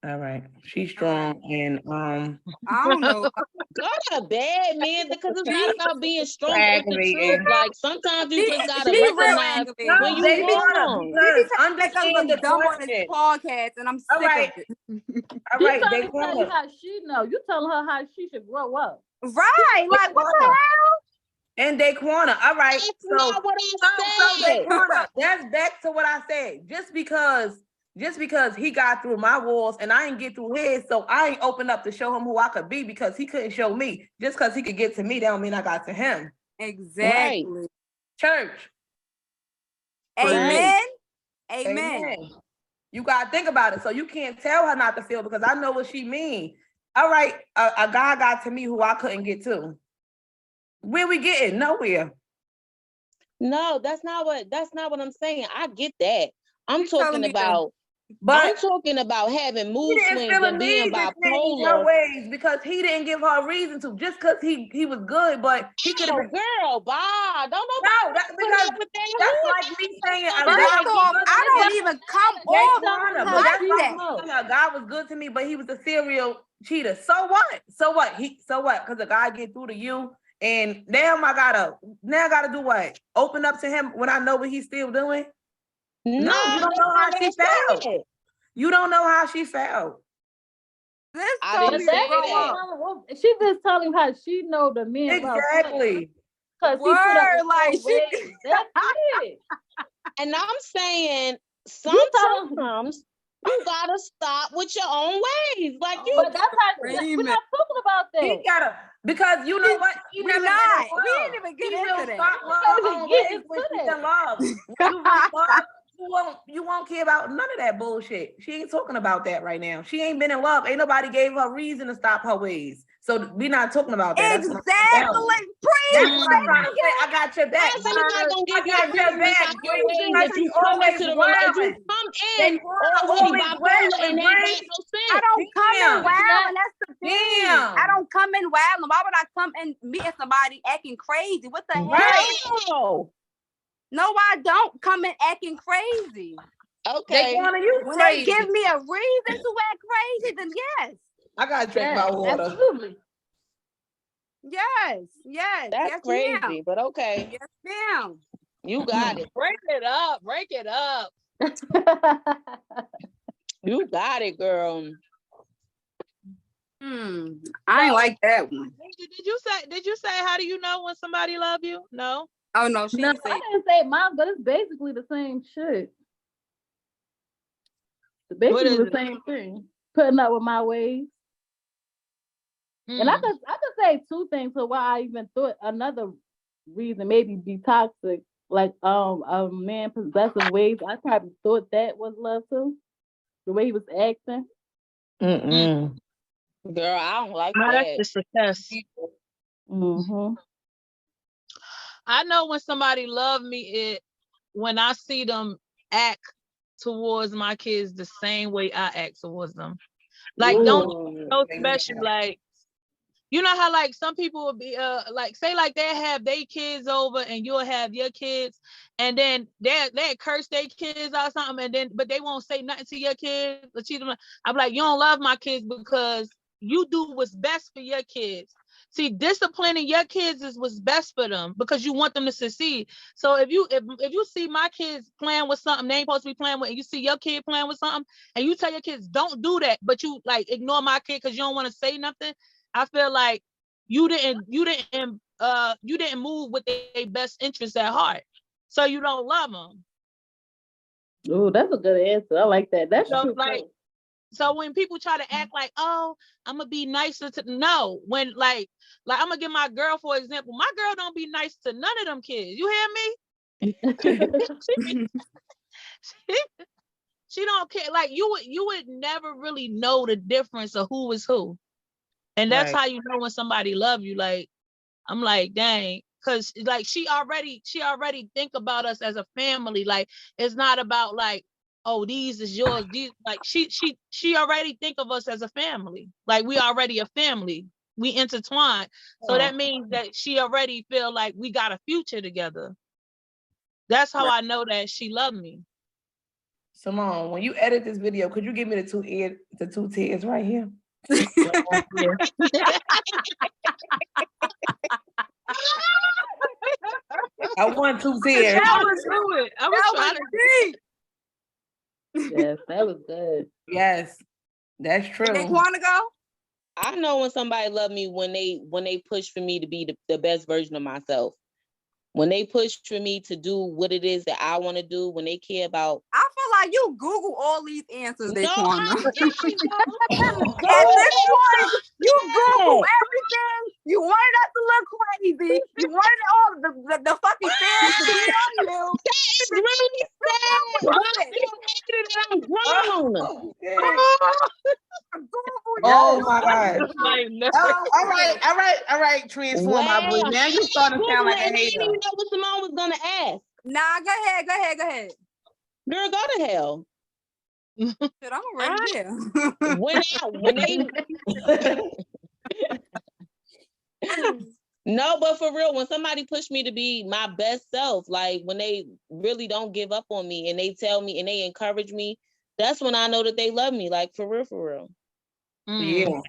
All right. She's strong and I don't know. Go to bed, man, because it's not about being strong. It's the aggravating. truth. Like, sometimes you just gotta She real recognize aggravating. when No, you She be wrong. because like us understand the look dumb on this question. podcast, and I'm All sick right. of it. All She right, trying to tell you Daquana. how she know. You telling her how she should grow up. Right? Like what the hell? And Daquana. All right. That's So not what I So said. Daquana, that's back to what I said. Just because he got through my walls and I ain't get through his, so I ain't open up to show him who I could be because he couldn't show me. Just because he could get to me, that don't mean I got to him. Exactly. Church. Amen. Right. Amen. Amen. You gotta think about it. So you can't tell her not to feel because I know what she mean. All right, a guy got to me who I couldn't get to. Where we getting? Nowhere. No, that's not what I'm saying. I get that. I'm You telling talking me about But I'm talking about having he mood didn't swings feel a and being need to change her bipolar. ways because he didn't give her a reason to. Just because he was good, but he could have Oh, been. girl, bye. Don't No, nobody that's put because up with that. that's Who like me saying a First guy First was off, good to I me. don't even come They off wanna, but like that's like that. me saying a guy was good to me, but he was a serial cheater. So what? So what? So what? Because a guy get through to you, and now I gotta do what? Open up to him when I know what he's still doing? No, you don't that's know how not she what I felt. said. You don't know how she felt. This I told didn't me say to That's grow that. up. she just telling how she know the man love her Exactly. because he put up Word, with like her she. ways. That's it. And I'm saying You telling, sometimes you gotta stop with your own ways. Like you but that's how we're Screaming. not talking about He that. gotta, because you know what? He We never not. been in We love. didn't even get He into will that. stop We her can't even own get ways when into she's that. in love. When you really love, you won't care about none of that bullshit. She ain't talking about that right now. She ain't been in love. Ain't nobody gave her reason to stop her ways. So we not talking about that. That's what I'm saying. That's Preach. what I'm trying to say. I got your back. how's anybody gonna I give you got a your reason to back. stop your ways Because if he you come always into the if you wilding. come They in already always bipolar and ain't wilding, got no I sense? don't come in Damn. wild, and that's the thing. Damn. I don't come in wild. Why would I come in meeting somebody acting crazy? What the hell? Right. No. No, I don't come in acting crazy. Okay. Daquana, you When crazy. they give me a reason to act crazy, then yes. I gotta drink Yeah, my water. absolutely. Yes. Yes. That's yes, crazy, ma'am. but okay. Yes, ma'am. You got it. Break it up. Break it up. You got it, girl. I ain't like that one. Did you say how do you know when somebody love you? No. Oh no, she No, didn't say I didn't say mine, but it's basically the same shit. It's basically is the it? same thing. Putting up with my ways. And I Mm. could say two things to why I even thought another reason maybe be toxic, like a man possessive ways. I probably thought that was love too. The way he was acting. Mm-mm. Girl, I don't like No, that's that. the success. Mm-hmm. I know when somebody love me, when I see them act towards my kids the same way I act towards them. Like, don't no special, like, you know how like some people will be like say like they have their kids over and you'll have your kids and then they curse their kids or something and then but they won't say nothing to your kids or cheat them. I'm like, you don't love my kids because you do what's best for your kids. See, disciplining your kids is what's best for them because you want them to succeed. So if you see my kids playing with something they ain't supposed to be playing with, and you see your kid playing with something, and you tell your kids don't do that, but you like ignore my kid because you don't want to say nothing, I feel like you didn't move with their best interests at heart, so you don't love them. Ooh, that's a good answer. I like that. That's So true. like, so when people try to act like, oh, I'm gonna be nicer to no, when like I'm gonna give my girl for example. My girl don't be nice to none of them kids. You hear me? She don't care. Like you would never really know the difference of who is who, and that's Right. how you know when somebody love you. Like I'm like, dang, because like she already think about us as a family. Like it's not about like, oh, these is yours. These like she already think of us as a family. Like we already a family. We intertwined. So that means that she already feel like we got a future together. That's how I know that she loved me. Simone, when you edit this video, could you give me the two tears right here? I want 2 tears. I was do it. I was That trying was to. deep. Yes, that was good. Yes, that's true. They want to go? I know when somebody love me when they push for me to be the best version of myself. When they push for me to do what it is that I want to do, when they care about. I feel like you Google all these answers, No, Daquana. I didn't. At this point, you Google everything. You wanted us to look crazy. You wanted all the fucking fans to be on you. It's really sad. Why you hating that I'm grown? Oh, yeah. Google Oh you. my God. Like, no. Oh, all right, transform my Wow. boy. Now you starting to sound like a And I didn't hater. even know what Simone was gonna ask. Nah, go ahead. Girl, go to hell. Shit, I'm already there. When no, but for real, when somebody push me to be my best self, like when they really don't give up on me and they tell me and they encourage me, that's when I know that they love me. Like for real. Yeah. Oh,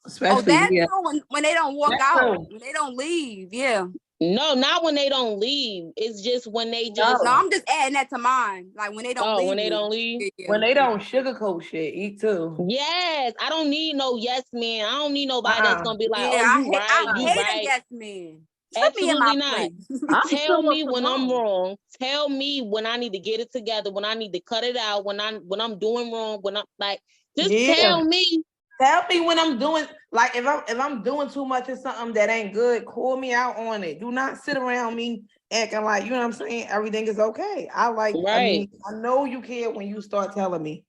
Especially that's yeah. true when they don't walk That's out, true. when they don't leave. Yeah. No, not when they don't leave. It's just when they just No, I'm just adding that to mine. Like when they don't leave. when they you. don't leave. Yeah. When they don't sugarcoat shit, eat too. Yes, I don't need no yes man. I don't need nobody that's gonna be like, Yeah, oh, you I you hate a right. yes man. Put me in my Absolutely not. place. Tell me when I'm wrong. Tell me when I need to get it together. When I need to cut it out. When I'm doing wrong. When I'm like, just tell me. Tell me when I'm doing like if I'm doing too much of something that ain't good, call me out on it. Do not sit around me acting like you know what I'm saying. Everything is okay. I mean, I know you care when you start telling me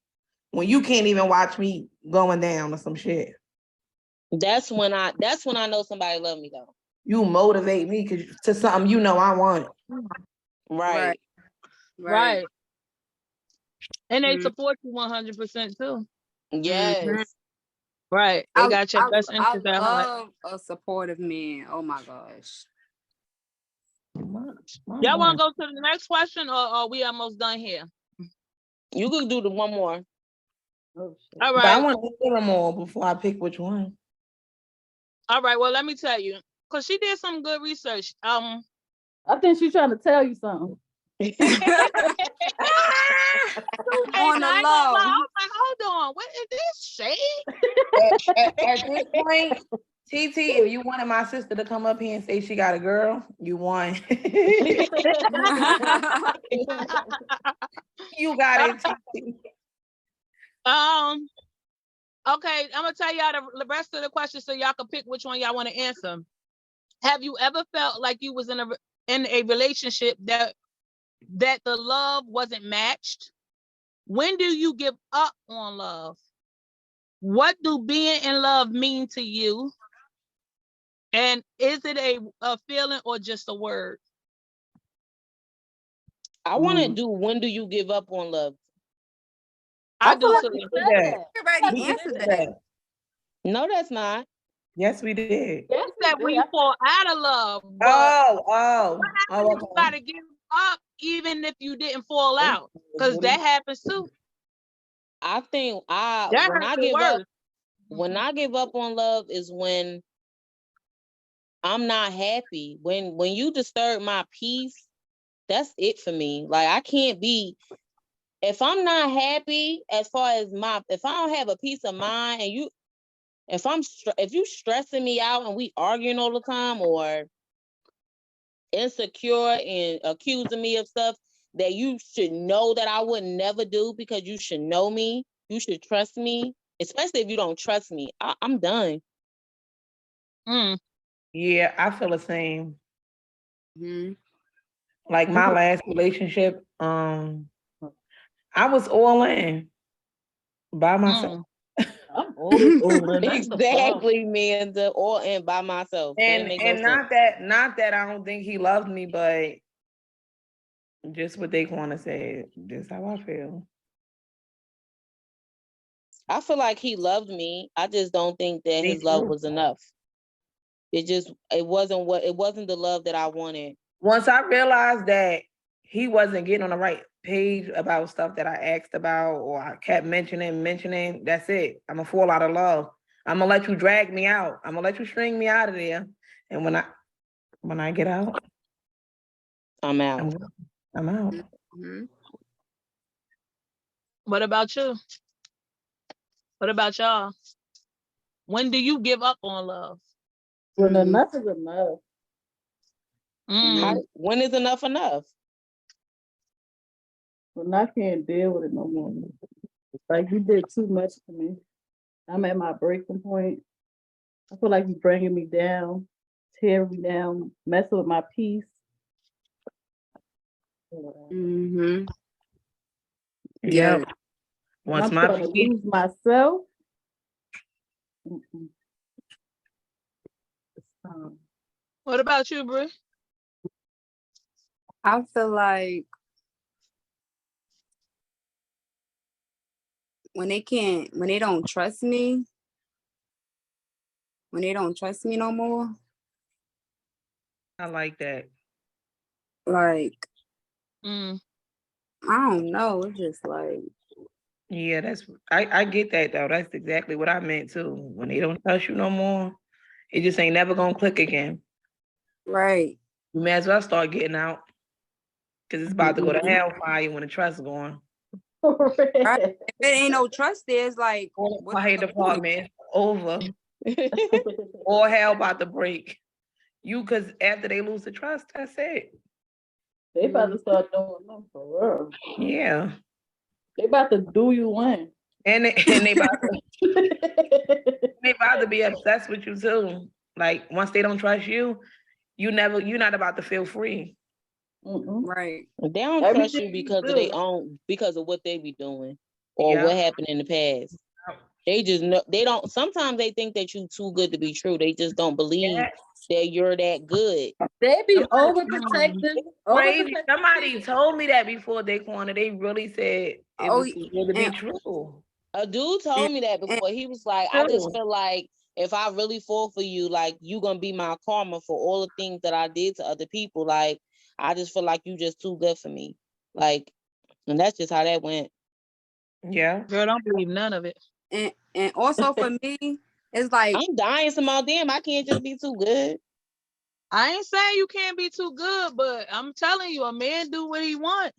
when you can't even watch me going down or some shit. That's when I know somebody love me though. You motivate me to something you know I want. Right. Right. And they support you 100% too. Yes. Mhm. Right. They got your best I interest at heart. love a supportive man. Oh my gosh. Y'all want to go to the next question, or are we almost done here? You could do the one more. All But right. I want to hear them all before I pick which one. All right. Well, let me tell you, because she did some good research. I think she's trying to tell you something. On I the ain't gonna low. lie. I'm like, hold on, what is this shade? At this point, TT, if you wanted my sister to come up here and say she got a girl, you won. You got it, TT. Okay, I'm gonna tell y'all the rest of the questions so y'all can pick which one y'all want to answer. Have you ever felt like you was in a relationship that the love wasn't matched? When do you give up on love? What do being in love mean to you? And is it a feeling or just a word? I want to do when do you give up on love? I do like too. we did that. You already We answered did that. No, that's not. Yes, we did. It's that when you fall out of love. But Oh, you gotta give up even if you didn't fall out, because that happens too. I think That hurts when I give up on love is when I'm not happy. When you disturb my peace, that's it for me. Like I can't be, if I'm not happy as far as if I don't have a peace of mind and if you stressing me out and we arguing all the time or insecure and accusing me of stuff, that you should know that I would never do because you should know me. You should trust me, especially if you don't trust me. I'm done. Mm. Yeah, I feel the same. Mhm. Like my last relationship, I was all in by myself. I'm always over. That's the problem. Exactly, Manda, all in by myself. That And make no sense. not that I don't think he loved me, but just what they want to say, just how I feel. I feel like he loved me. I just don't think that Me his love too. was enough. It wasn't the love that I wanted. Once I realized that he wasn't getting on the right page about stuff that I asked about or I kept mentioning, that's it. I'm gonna fall out of love. I'm gonna let you drag me out. I'm gonna let you string me out of there. And when I get out, I'm out. I'm out. Mhm. What about you? What about y'all? When do you give up on love? When enough is enough. Mm. When is enough enough? When I can't deal with it no more. It's like you did too much to me. I'm at my breaking point. I feel like you're bringing me down, tearing me down, messing with my peace. Mhm. Yep. Yeah. Once I'm my starting to peace, lose myself. Mm-mm. It's time. What about you, Brie? I feel like when they don't trust me, when they don't trust me no more, I like that. like Mm. I don't know. It's just like Yeah, I get that though. That's exactly what I meant too. When they don't trust you no more, it just ain't never gonna click again. right. You may as well start getting out. Cause it's about to go to hellfire when the trust gone. Right. If it ain't no trust there, it's like what's Fire the point? department is over. Or hell about to break. Cause after they lose the trust, that's it. They about to start doing them for real. Yeah. They about to do you in. And they about to be obsessed with you too. Like once they don't trust you, you're not about to feel free. Mm-mm. Right. They don't trust Everything you you because of do. their own, because of what they be doing or Yeah. what happened in the past. They just know they don't. Sometimes they think that you too good to be true. They just don't believe Yeah. that you're that good. They be Somebody- overprotective. Crazy. Overprotective. Somebody told me that before Daquana. They really said it Oh, was too good to be and, true. A dude told and, me that and before. He was like, I just True. feel like if I really fall for you, like you gonna be my karma for all the things that I did to other people. Like I just feel like you just too good for me. Like, and that's just how that went. Yeah. Girl, don't believe none of it. and also for me, it's like I'm dying some more. Damn, I can't just be too good. I ain't saying you can't be too good, but I'm telling you, a man do what he want.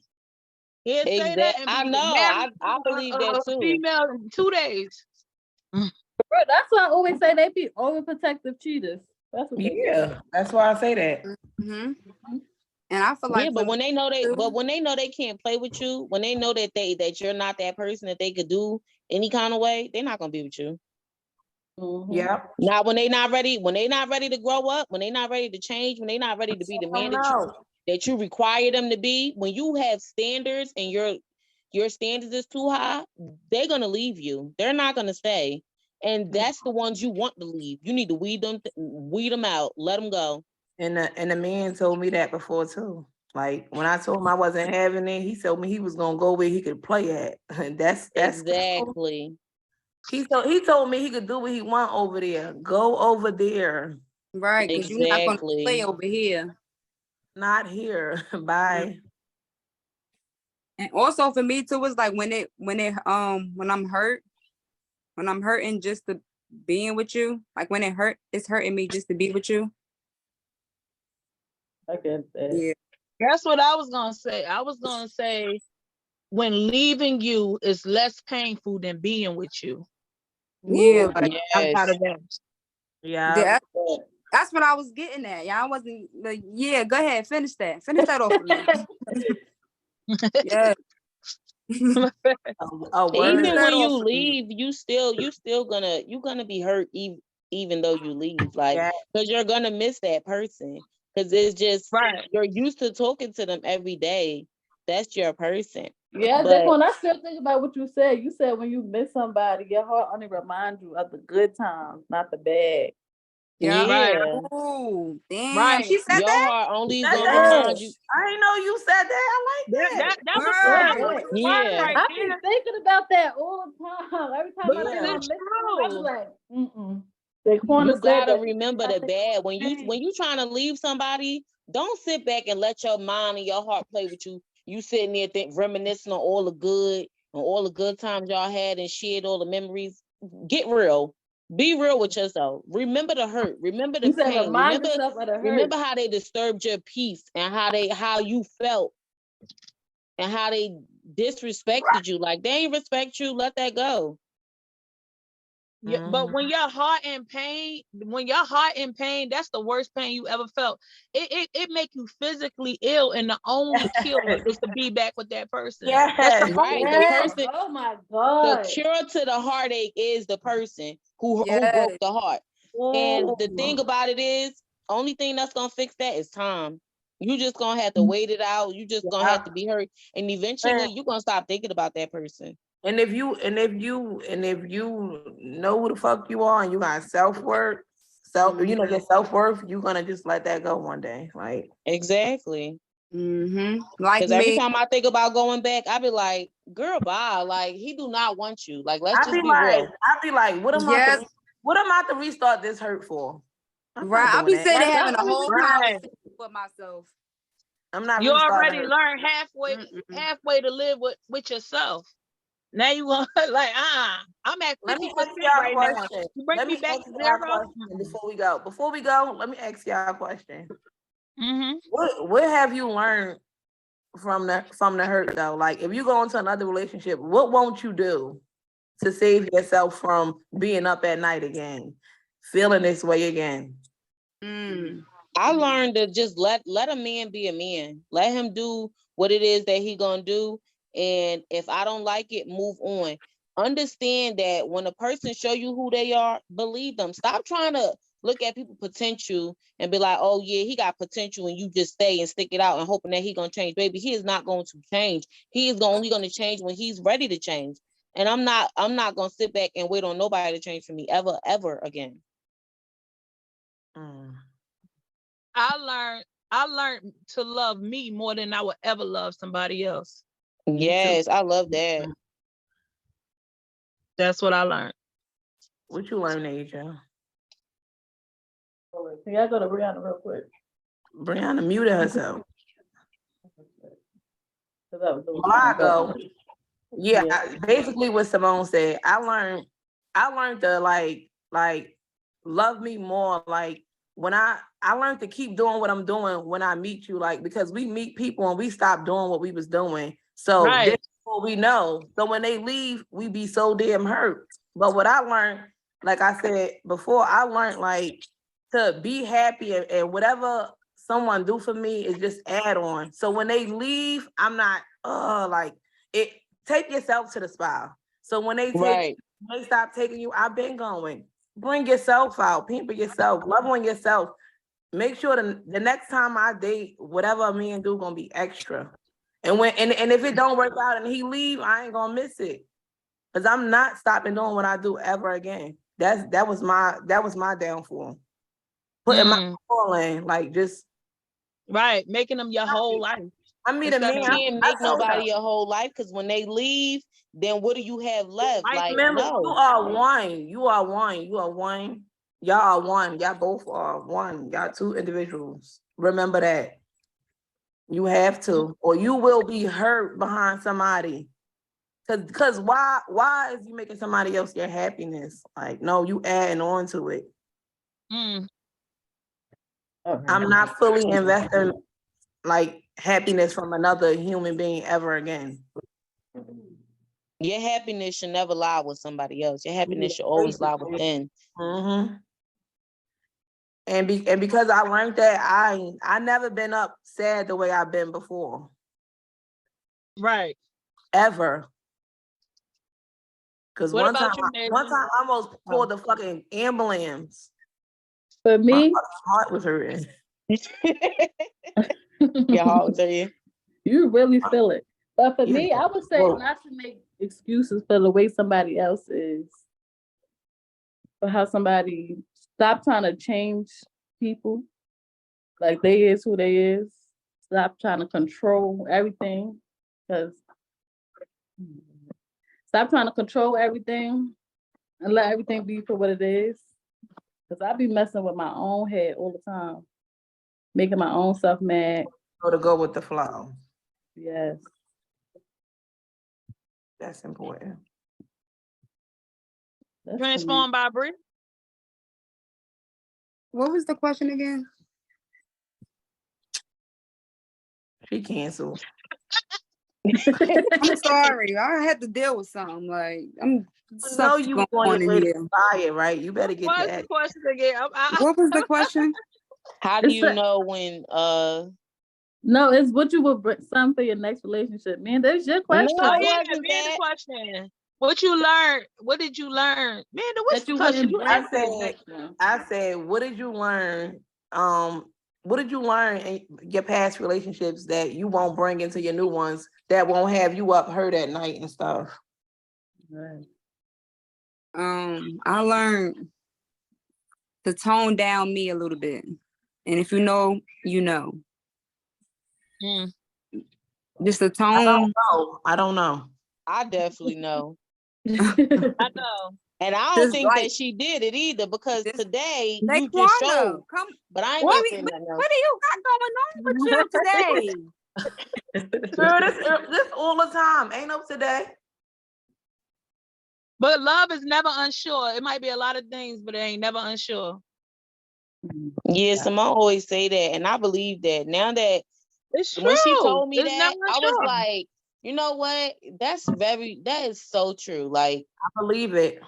He'll say that Exactly. and I be know. married I to believe that a too. female in 2 days. Bro, that's why I always say they be overprotective cheaters. That's what they be. Yeah. That's why I say that. mhm. And I feel Yeah, like for but me when they know too, when they know they can't play with you, when they know that you're not that person that they could do any kind of way, they're not gonna be with you. Mhm. Yeah. Now, when they not ready to grow up, when they not ready to change, when they not ready to be the man that you require them to be, when you have standards and your standards is too high, they're gonna leave you. They're not gonna stay, and that's the ones you want to leave. You need to weed them out, let them go. And the man told me that before too. Like when I told him I wasn't having it, he told me he was gonna go where he could play at. And that's Exactly. he told me he could do what he want over there. Go over there. right? Because you're not gonna play Exactly. over here. Not here. Bye. And also for me too, it's like when I'm hurting just to being with you, like when it's hurting me just to be with you. I get that. Yeah. That's what I was gonna say. I was gonna say when leaving you is less painful than being with you. Yeah, Woo, like I'm Yes. out of that. Yeah. that's what I was getting at. Yeah, I wasn't like, yeah, go ahead, finish that. Finish that off for me. Yeah. A word. Even when Settle you for me. leave, you still gonna be hurt even though you leave, like, Yeah. because you're gonna miss that person, because it's just Right. you're used to talking to them every day. That's your person. Yeah, But Daquan, I still think about what you said. You said when you miss somebody, your heart only reminds you of the good times, not the bad. Yeah. Right. yeah, Ooh, damn. Right. She said your that? heart only is That's gonna it. remind you. Yes. I didn't know you said that. I like that. So That was bad. a word Yeah, right I be there. thinking about that all the time. Every time I Because think Yeah. I'm it's missing them, I be true. like, mm-mm. you Daquan said gotta that. remember I the think bad. I'm When you ashamed. trying to leave somebody, don't sit back and let your mind and your heart play with you. You sitting there reminiscing on all the good and all the good times y'all had and shared all the memories. Get real. Be real with yourself. Remember the hurt. Remember the You said pain. remind yourself of the hurt. Remember how they disturbed your peace and how you felt and how they disrespected you. Like they ain't respect you. Let that go. Yeah, but Mhm. when your heart in pain, that's the worst pain you ever felt. It make you physically ill, and the only cure is to be back with that person. That's the Yes. only Right. The Yes. cure. person, Oh my the God. cure to the heartache is the person who Yes. broke the heart. And the Ooh. thing about it is, only thing that's gonna fix that is time. You just gonna have to wait it out. You just gonna have Yeah. to be hurt, and And, eventually you're gonna stop thinking about that person. and if you know who the fuck you are and you got self-worth, Mhm. your self-worth, you're gonna just let that go one day. Like, Exactly. Like Because every me. time I think about going back, I be like, "Girl, bye." Like he do not want you. Like let's I be just be like, real. Yes. what am I to restart this hurt for? I'm not Right. I'll doing be that. sitting That's having a what we whole should do. Right. conversation with myself. I'm not You restarting already hurt. learned Mm-mm. halfway to live with yourself. Now you want like I'm at Let me 50% ask y'all a right now. question. You bring Let me me back ask to y'all a zero. question before we go. Before we go, let me ask y'all a question. Mm-hmm. What have you learned from the hurt though? Like if you go into another relationship, what won't you do to save yourself from being up at night again, feeling this way again? Mm. I learned to just let a man be a man. Let him do what it is that he gonna do. And if I don't like it, move on. Understand that when a person show you who they are, believe them. Stop trying to look at people potential and be like, oh yeah, he got potential, and you just stay and stick it out and hoping that he gonna change. Baby, he is not going to change. He is only gonna change when he's ready to change. And I'm not gonna sit back and wait on nobody to change for me ever again. Mm. I learned to love me more than I would ever love somebody else. Me too. Yes, I love that. That's what I learned. What you learn, Asia? Can y'all go to Brianna real quick? Brianna muted herself. Because I was doing Well, I something. go. Yeah, Yeah. basically what Simone said. I learned to like love me more. Like when I learned to keep doing what I'm doing when I meet you, like because we meet people and we stop doing what we was doing. So this Right. is what we know. So when they leave, we be so damn hurt. But what I learned, like I said before, I learned like to be happy and whatever someone do for me is just add on. So when they leave, I'm not like it. Take yourself to the spa. So when Right. they stop taking you, I've been going. Bring yourself out, pamper yourself, love on yourself. Make sure the next time I date, whatever a man do gonna be extra. And if it don't work out and he leave, I ain't gonna miss it. Cause I'm not stopping doing what I do ever again. That was my downfall. Putting my Mm, all in, like just right. Making them your whole life I mean a instead man, of You can't I make told her. nobody your whole life because when they leave, then what do you have left? life. Like, Remember, you no. are one. You are one. You are one. Y'all are one. Y'all both are one. Y'all two individuals. Remember that. You have to, or you will be hurt behind somebody. Cause why is you making somebody else your happiness? Like, no, you adding on to it. Mm, I'm not fully investing like happiness from another human being ever again. Your happiness should never lie with somebody else. Your happiness should always lie within. Mm-hmm. And because I learned that, I never been up sad the way I've been before. Right. ever. Because What one about time, you, one Nathan? time I almost called the fucking ambulance. For My me, fucking heart was hurting. Your heart tell you. you really feel it. But for Yeah. me, I would say Whoa. not to make excuses for the way somebody else is, for how somebody stop trying to change people. Like they is who they is. Stop trying to control everything. Cause stop trying to control everything and let everything be for what it is. Cause I be messing with my own head all the time, making my own self mad. So to go with the flow. Yes. That's important. That's for me. Transformed by Brie. What was the question again? She canceled. I'm sorry. I had to deal with something. Like You know something you going on on your in way to here. fire, right? You better get What's that. the question again? What was the question? How do It's you a- know when No, it's what you would bring some for your next relationship. Man, that's your question. Oh No, yeah, wasn't man, the that? question. What you learned? What did you learn? Man, what's That the you question? wouldn't You bring asked for I the said, next one. I said, what did you learn? What did you learn in your past relationships that you won't bring into your new ones that won't have you up hurt at night and stuff? Right. I learned to tone down me a little bit. And if you know, you know. Mm. Just the I tone. don't know. I don't know. I definitely know. I know. And I don't Just think like that she did it either because this- today you just Daquana, showed. come. But I ain't What, gonna do say you- nothing else. what do you got going on with you today? Girl, this all the time. Ain't no today. But love is never unsure. It might be a lot of things, but it ain't never unsure. Yeah, Simone always say that, and I believe that. Now that It's true. when she told me It's that, never I was unsure. like, you know what? That is so true. Like, I believe it.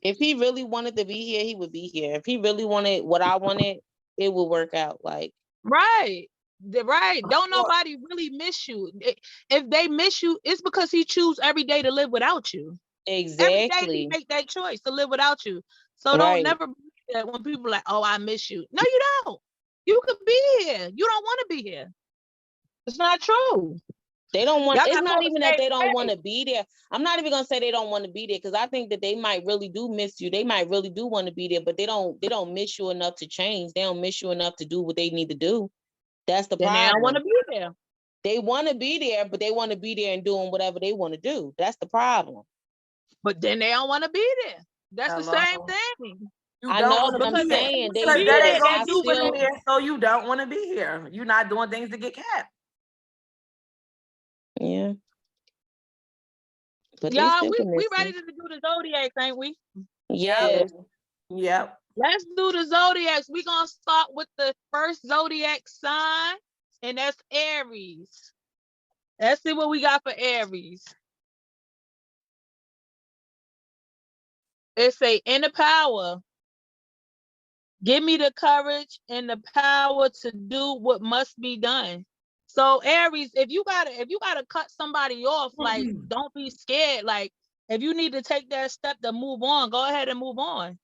if he really wanted to be here, he would be here. If he really wanted what I wanted, it would work out. Like, Right. Right. Don't nobody really miss you. If they miss you, it's because he choose every day to live without you. Every day he exactly. make that choice to live without you. So don't Right. never believe that when people are like, oh, I miss you. No, you don't. You could be here. You don't want to be here. It's not true. They don't want, Y'all it's got not more to even that say they don't today. want to be there. I'm not even gonna say they don't want to be there because I think that they might really do miss you. They might really do want to be there, but they don't miss you enough to change. They don't miss you enough to do what they need to do. That's the Then they don't want problem. to be there. They want to be there, but they want to be there and doing whatever they want to do. That's the problem. But then they don't want to be there. That's the same Hello? thing. You I don't know, want but to I'm be there. saying they Because be that there, ain't would. gonna I they keep you still, here, so you don't want to be here. You're not doing things to get capped. yeah. But they Y'all, still can we miss ready you. to do the zodiacs, ain't we? Yeah. Yep. Let's do the zodiacs. We're gonna start with the first zodiac sign, and that's Aries. Let's see what we got for Aries. It say inner power. Give me the courage and the power to do what must be done. So Aries, if you gotta cut somebody off, like don't be scared. Like if you need to take that step to move on, go ahead and move on.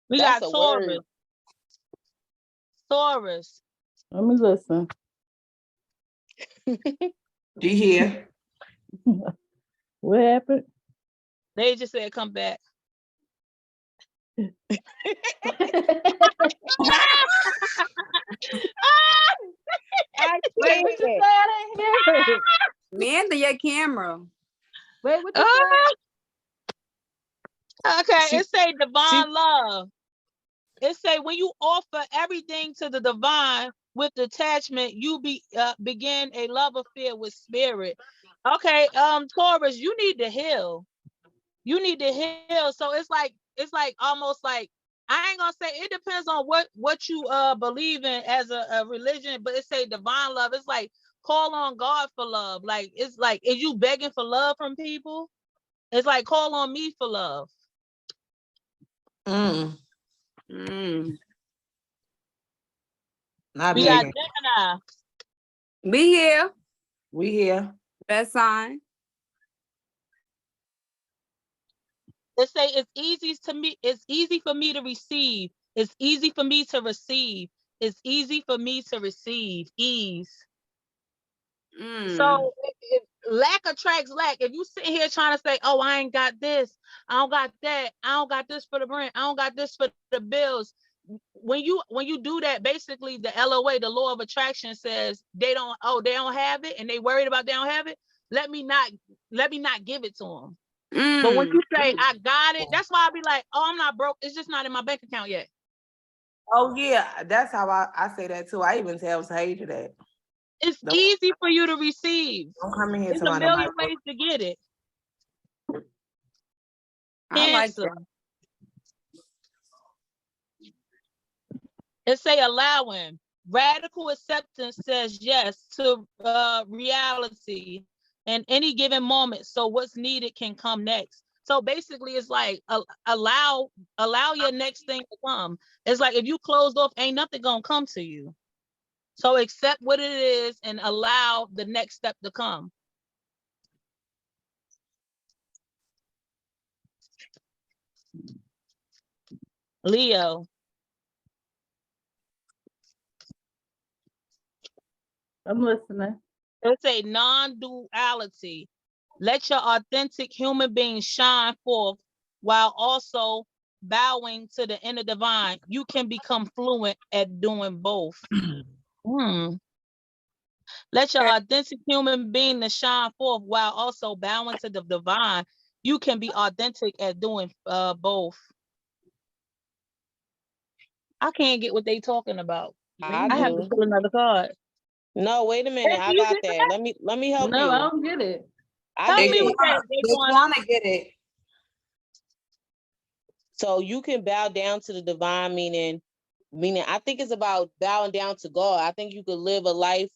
We That's got a word. Taurus. Let me listen. She here. What happened? They just said come back. I Wait, what you say? can't. I didn't hear it. Man, to your camera. Wait, what you say? Okay, She- it say divine love. It say when you offer everything to the divine with detachment, you begin a love affair with spirit. Okay, Taurus, you need to heal. You need to heal. So it's like almost like I ain't gonna say it depends on what you believe in as a religion, but it say divine love. It's like call on God for love. Like it's like is you begging for love from people? It's like call on me for love. Mm, Mm. not We got begging. Gemini. Be here. We here. Best sign. It say it's easy to me. It's easy for me to receive. It's easy for me to receive. It's easy for me to receive. Ease. Mm. So lack attracts lack. If you sit here trying to say, "Oh, I ain't got this. I don't got that. I don't got this for the rent. I don't got this for the bills." When you do that, basically the LOA, the law of attraction, says they don't have it, and they worried about they don't have it. Let me not give it to them. But when you say I got it, that's why I be like, "Oh, I'm not broke. It's just not in my bank account yet." Oh yeah, that's how I say that too. I even tell Sage that. It's Don't- easy for you to receive. Don't come in here There's to a million ways to get it. I like Cancer. that. It say allowing. Radical acceptance says yes to reality in any given moment. So what's needed can come next. So basically, it's like allow your next thing to come. It's like if you closed off, ain't nothing gonna come to you. So accept what it is and allow the next step to come. Leo. I'm listening. It's a non-duality. Let your authentic human being shine forth while also bowing to the inner divine. You can become fluent at doing both. Let your authentic human being to shine forth while also bowing to the divine. You can be authentic at doing both. I can't get what they talking about. I have to do. pull another card. No, wait a minute. I You got get that. Let me help No, I you. don't get it. I Tell get me it. what they They want. want to get it. So you can bow down to the divine, meaning I think it's about bowing down to God. I think you could live a life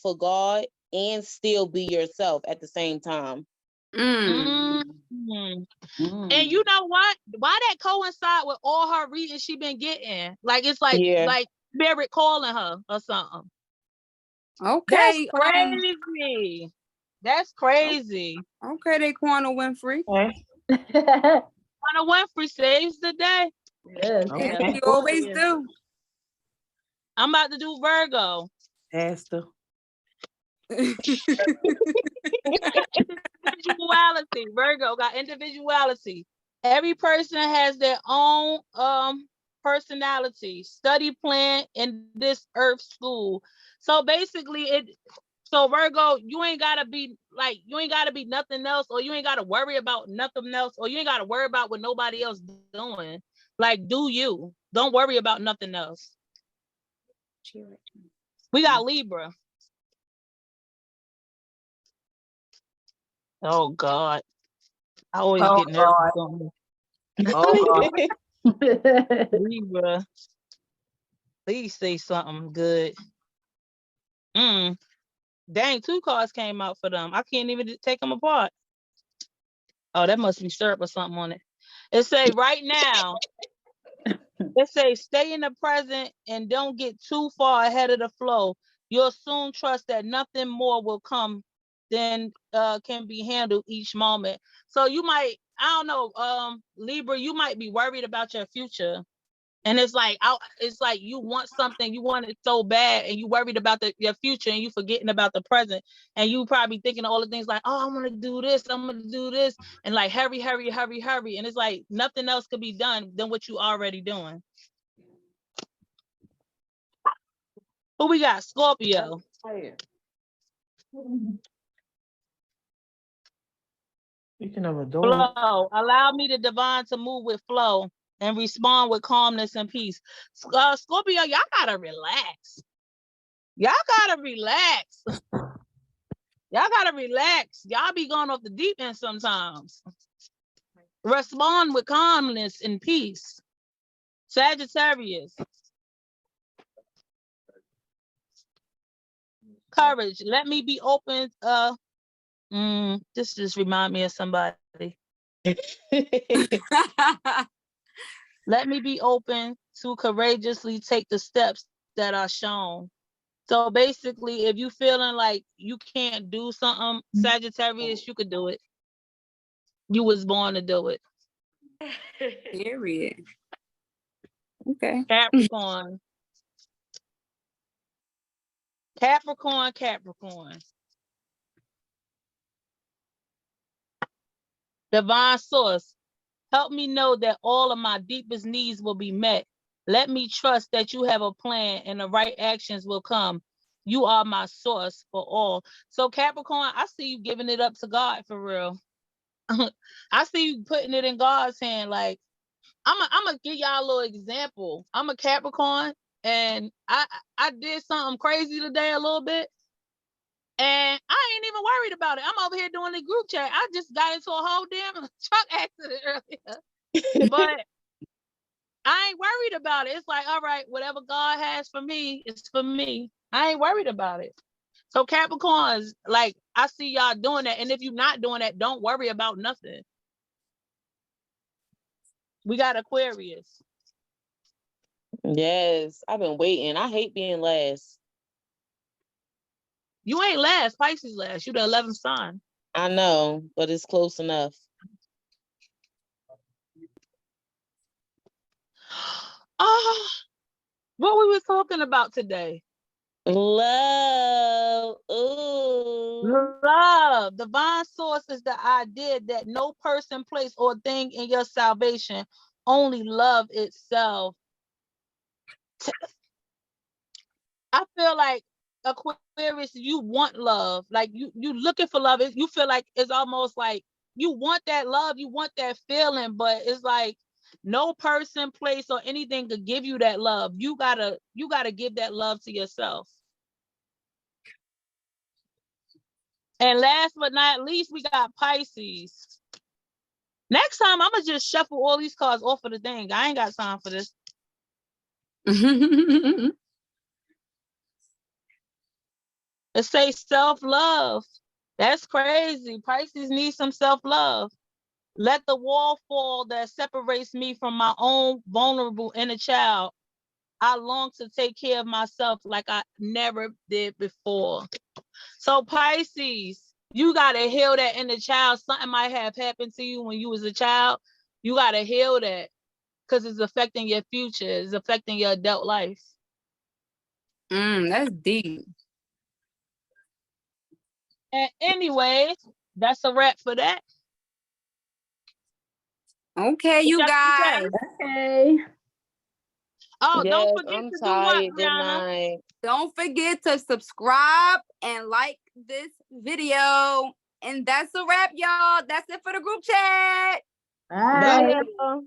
for God and still be yourself at the same time. Mm. Mm. Mm. And you know what? Why that coincide with all her readings she been getting? Like it's like Spirit calling her or something. Okay. That's crazy. That's crazy. Okay, they corner Winfrey. Anna Winfrey saves the day. Yes. As you always do. I'm about to do Virgo. Pastor. Individuality. Virgo got individuality. Every person has their own personality, study plan in this earth school. So basically so Virgo, you ain't gotta be nothing else, or you ain't gotta worry about nothing else, or you ain't gotta worry about what nobody else doing. Like, do you. Don't worry about nothing else. We got Libra. Oh God. I always get nervous on Libra. Please say something good. Dang, 2 cards came out for them. I can't even take them apart. Oh, that must be syrup or something on it. It say right now. It say stay in the present and don't get too far ahead of the flow. You'll soon trust that nothing more will come than can be handled each moment. So you might, I don't know, Libra, you might be worried about your future. And it's like you want something, you want it so bad, and you worried about your future, and you forgetting about the present, and you probably thinking all the things like, oh, I'm gonna do this, and like hurry, and it's like nothing else could be done than what you already doing. Who we got? Scorpio. You can have a door. Flow. Allow me the divine to move with flow and respond with calmness and peace. Scorpio, y'all gotta relax. Y'all gotta relax. Y'all be going off the deep end sometimes. Respond with calmness and peace. Sagittarius. Courage. Let me be open. This just remind me of somebody. Let me be open to courageously take the steps that are shown. So basically, if you feeling like you can't do something, Sagittarius, you could do it. You was born to do it. Period. Okay. Capricorn. Capricorn. Divine source, help me know that all of my deepest needs will be met. Let me trust that you have a plan and the right actions will come. You are my source for all. So Capricorn, I see you giving it up to God for real. I see you putting it in God's hand. Like, I'm gonna give y'all a little example. I'm a Capricorn, and I did something crazy today a little bit, and I ain't even worried about it. I'm over here doing the group chat. I just got into a whole damn truck accident earlier, but I ain't worried about it. It's like, all right, whatever God has for me, it's for me. I ain't worried about it. So Capricorns, like, I see y'all doing that, and if you're not doing that, don't worry about nothing. We got Aquarius. Yes, I've been waiting. I hate being last. You ain't last. Pisces last. You the 11th sign. I know, but it's close enough. Oh, what we was talking about today? Love. Ooh. Love. Divine source is the idea that no person, place, or thing in your salvation, only love itself. I feel like Aquarius, you want love. Like you looking for love. You feel like it's almost like you want that love, you want that feeling, but it's like no person, place, or anything could give you that love. You gotta give that love to yourself. And last but not least, we got Pisces. Next time, I'm gonna just shuffle all these cards off of the thing. I ain't got time for this. It say self-love. That's crazy. Pisces need some self-love. Let the wall fall that separates me from my own vulnerable inner child. I long to take care of myself like I never did before. So Pisces, you got to heal that inner child. Something might have happened to you when you was a child. You got to heal that because it's affecting your future. It's affecting your adult life. That's deep. And anyway, that's a wrap for that. Okay, you guys. Okay. Oh, Yes, don't forget I'm to do what, tired. Good Brianna? night. Don't forget to subscribe and like this video. And that's a wrap, y'all. That's it for the group chat. Bye. Bye, y'all.